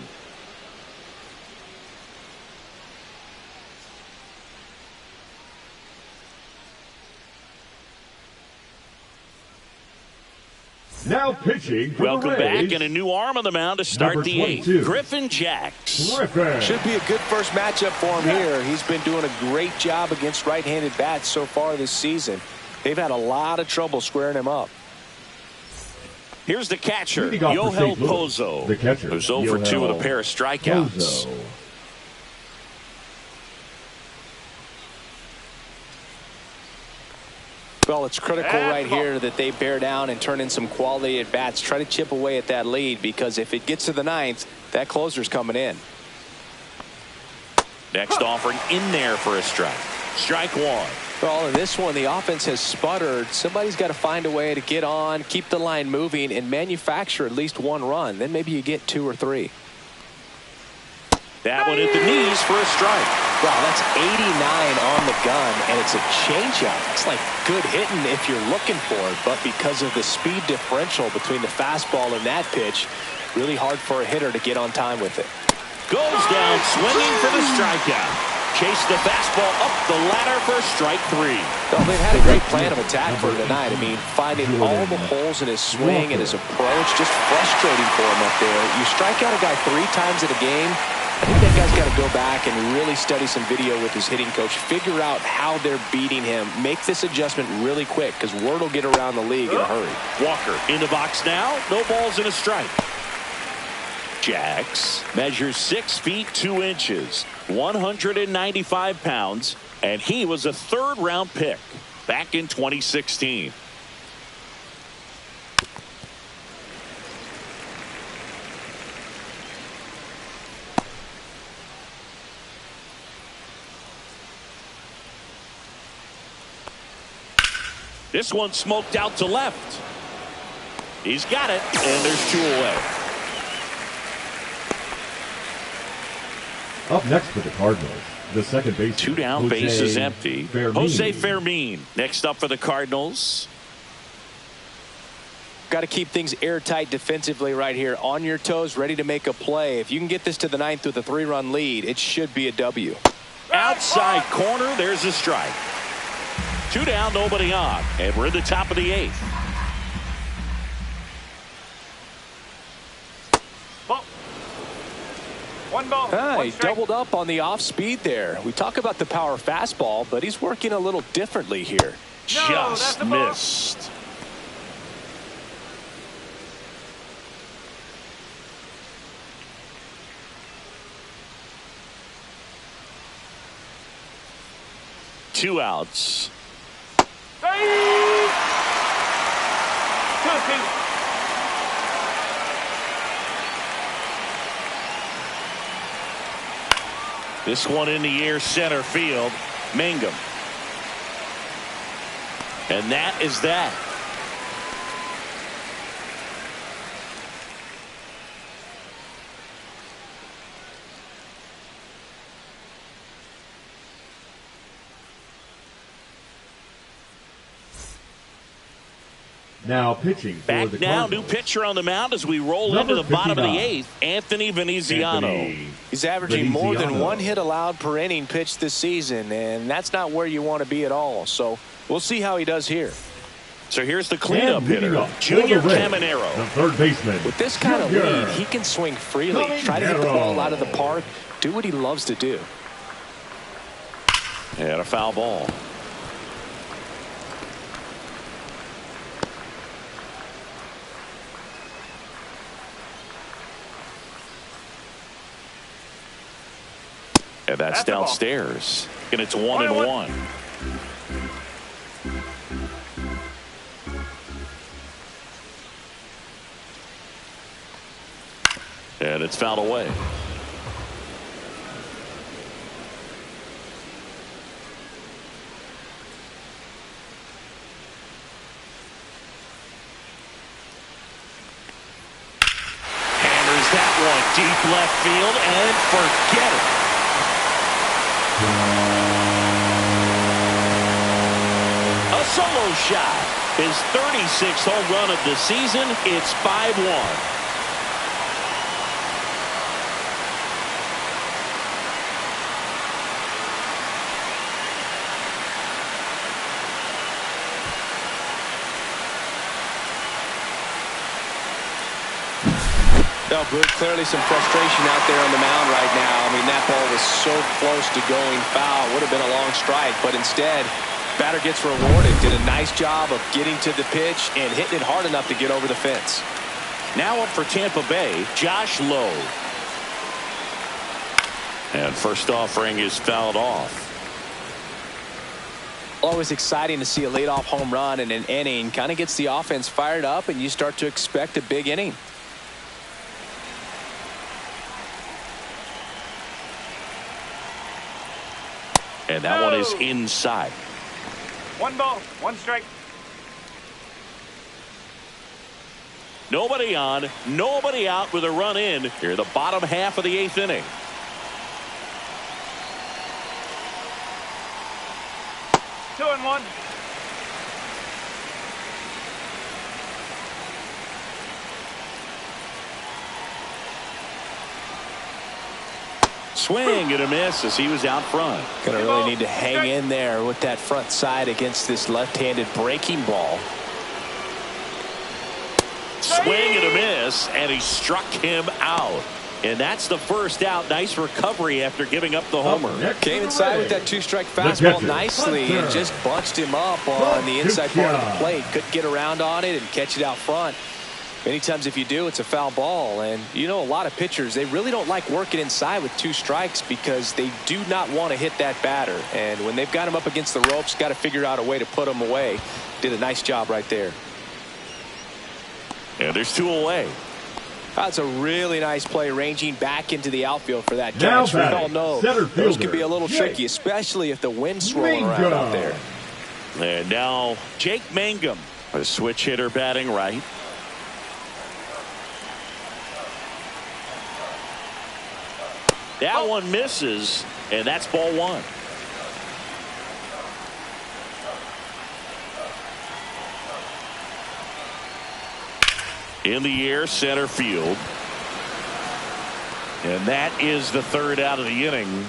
Now pitching for Welcome the Rays, back, and a new arm on the mound to start number the 8th. 22. Griffin Jacks. Griffin. Should be a good first matchup for him here. He's been doing a great job against right-handed bats so far this season. They've had a lot of trouble squaring him up. Here's the catcher, Leading off for Yohel St. Louis, Pozo, the catcher, who's 0 for 2 with a pair of strikeouts. Pozo. Well, it's critical right here that they bear down and turn in some quality at bats. Try to chip away at that lead, because if it gets to the 9th, that closer's coming in. Next offering in there for a strike. Strike one. Well, in this one, the offense has sputtered. Somebody's got to find a way to get on, keep the line moving, and manufacture at least one run. Then maybe you get 2 or 3. That one at the knees for a strike. Wow, that's 89 on the gun, and it's a changeup. It's like good hitting if you're looking for it, but because of the speed differential between the fastball and that pitch, really hard for a hitter to get on time with it. Goes down swinging for the strikeout. Chase the fastball up the ladder for strike 3. Well, they've had a great plan of attack for tonight. I mean, finding all the holes in his swing and his approach, just frustrating for him up there. You strike out a guy 3 times in a game, I think that guy's got to go back and really study some video with his hitting coach, figure out how they're beating him, make this adjustment really quick, because word will get around the league in a hurry. Walker in the box now. No balls and a strike. Jacks measures 6 feet 2 inches, 195 pounds, and he was a 3rd-round pick back in 2016. This one smoked out to left. He's got it, and there's 2 away. Up next for the Cardinals, the second base. 2 down, base is empty. Jose Fermin next up for the Cardinals. Got to keep things airtight defensively right here, on your toes, ready to make a play. If you can get this to the 9th with a 3-run lead, it should be a W. Outside corner, there's a strike. 2 down, nobody on, and we're at the top of the 8th. Ball. 1 ball. He doubled up on the off speed there. We talk about the power fastball, but he's working a little differently here. Just missed. 2 outs. Save! 2-2. This one in the air, center field. Mangum. And that is that. Now pitching for Back the now, Cardinals. new pitcher on the mound as we roll Number into the bottom of the 59. 8th, Anthony Veneziano. He's averaging more than Veneziano. 1 hit allowed per inning pitched this season, and that's not where you want to be at all. So we'll see how he does here. So here's the cleanup And leading hitter, up for Junior the Rays, Caminero. the third baseman. With this kind of Junior lead, he can swing freely, try to hit the ball out of the park, do what he loves to do. And a foul ball. And that's That's a ball. downstairs. And it's 1-1. And it's fouled away. Hammers that one deep left field and forget it. A solo shot. His 36th home run of the season. It's 5-1. No, good. Clearly some frustration out there on the mound right now. I mean, that ball was so close to going foul. Would have been a long strike, but instead, batter gets rewarded. Did a nice job of getting to the pitch and hitting it hard enough to get over the fence. Now up for Tampa Bay, Josh Lowe. And first offering is fouled off. Always exciting to see a leadoff home run in an inning. Kind of gets the offense fired up, and you start to expect a big inning. And that one is inside. 1 ball, 1 strike. Nobody on, nobody out with a run in here, the bottom half of the 8th inning. Two and one. Swing and a miss as he was out front. Gonna really need to hang in there with that front side against this left-handed breaking ball. Swing and a miss, and he struck him out. And that's the first out. Nice recovery after giving up the homer. Came inside with that 2-strike fastball nicely and just bunched him up on the inside part of the plate. Couldn't get around on it and catch it out front. Many times if you do, it's a foul ball. And you know, a lot of pitchers, they really don't like working inside with 2 strikes because they do not want to hit that batter. And when they've got him up against the ropes, got to figure out a way to put him away. Did a nice job right there. And there's 2 away. That's a really nice play, ranging back into the outfield for that Now catch. We all know center those can fielder, be a little Jake tricky, especially if the wind's swirling around out there. And now Jake Mangum, a switch hitter batting right. That one misses, and that's ball 1. In the air, center field. And that is the 3rd out of the inning.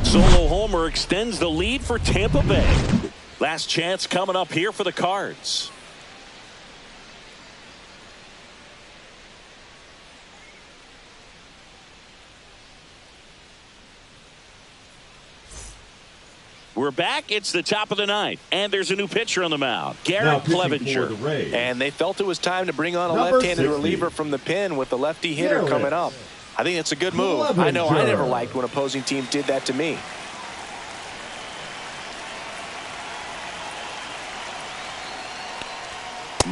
Solo homer extends the lead for Tampa Bay. Last chance coming up here for the Cards. We're back. It's the top of the 9th, and there's a new pitcher on the mound, Garrett Clevenger. And they felt it was time to bring on a Number left-handed 60. reliever from the pen with the lefty hitter Garrett coming up. I think it's a good move. I know I never liked when opposing teams did that to me.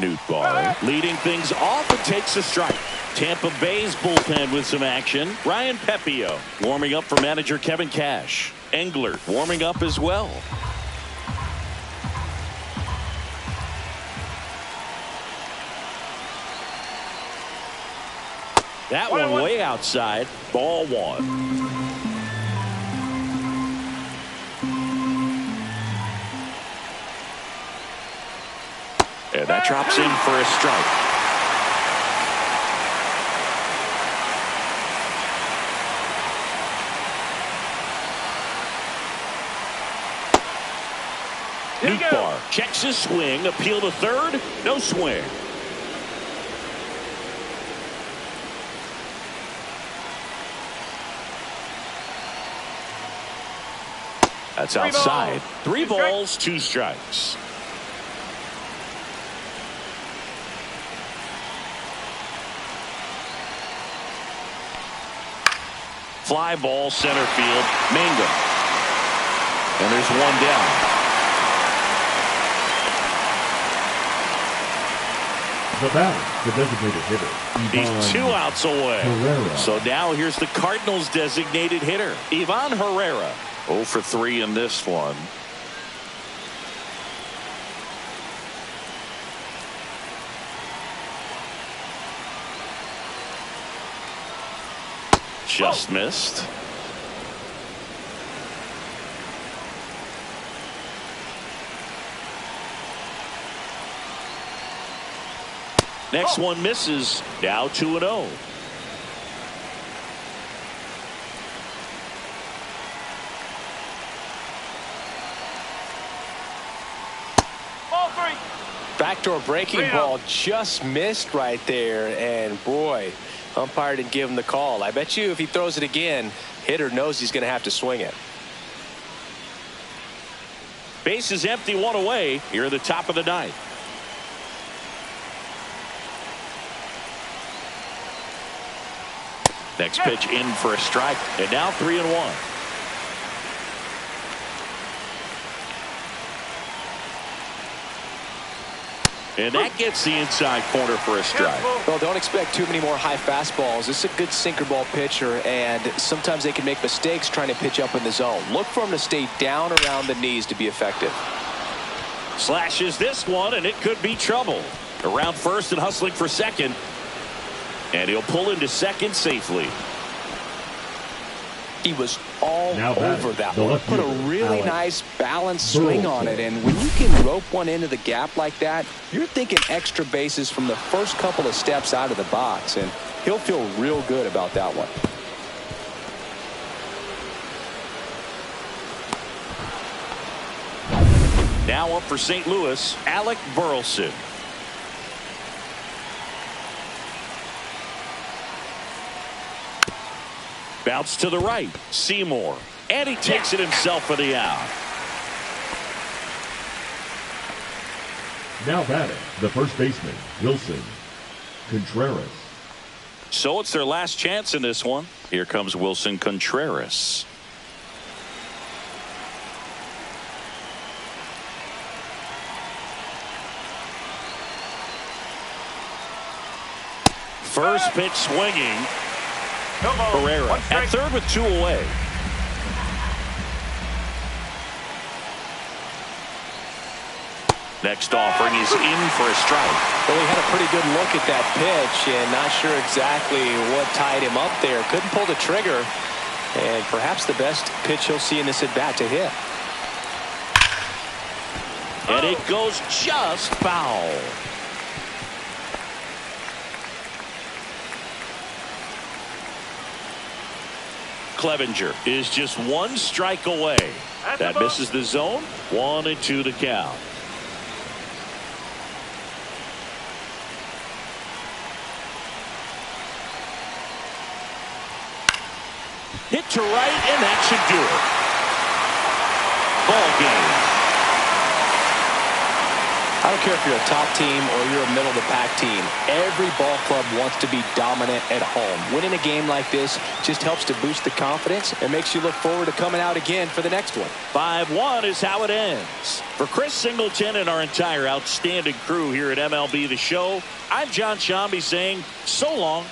Newtbar leading things off and takes a strike. Tampa Bay's bullpen with some action. Ryan Pepio warming up for manager Kevin Cash. Engler warming up as well. That one way outside. Ball one. And that drops in for a strike. Newtbar checks his swing. Appeal to third. No swing. That's outside. 3 balls, 2 strikes. Fly ball center field. Mangum. And there's one down. The batter, the designated hitter. He's 2 outs away. Herrera. So now here's the Cardinals designated hitter, Ivan Herrera. 0 for 3 in this one. Just missed. Next one misses. Now 2-0. Backdoor breaking ball just missed right there, and boy, umpire didn't give him the call. I bet you if he throws it again, hitter knows he's going to have to swing it. Base is empty, 1 away here at the top of the 9th. Next pitch in for a strike, and now 3-1. And that gets the inside corner for a strike. Well, don't expect too many more high fastballs. This is a good sinker ball pitcher, and sometimes they can make mistakes trying to pitch up in the zone. Look for him to stay down around the knees to be effective. Slashes this one, and it could be trouble. Around first and hustling for second. And he'll pull into second safely. He was all over that one. Put a really nice balanced swing on it. And when you can rope one into the gap like that, you're thinking extra bases from the first couple of steps out of the box. And he'll feel real good about that one. Now up for St. Louis, Alec Burleson. Bounce to the right. Seymour. And he takes it himself for the out. Now batting, the first baseman, Wilson Contreras. So it's their last chance in this one. Here comes Wilson Contreras. First pitch swinging. Herrera at third with 2 away. Next offering is in for a strike. Well, he had a pretty good look at that pitch and not sure exactly what tied him up there. Couldn't pull the trigger, and perhaps the best pitch he'll see in this at bat to hit. And it goes just foul. Clevenger is just 1 strike away. That misses the zone. 1-2 the count. Hit to right, and that should do it. Ball game. I don't care if you're a top team or you're a middle-of-the-pack team. Every ball club wants to be dominant at home. Winning a game like this just helps to boost the confidence and makes you look forward to coming out again for the next one. 5-1 is how it ends. For Chris Singleton and our entire outstanding crew here at MLB The Show, I'm John Shambi saying so long.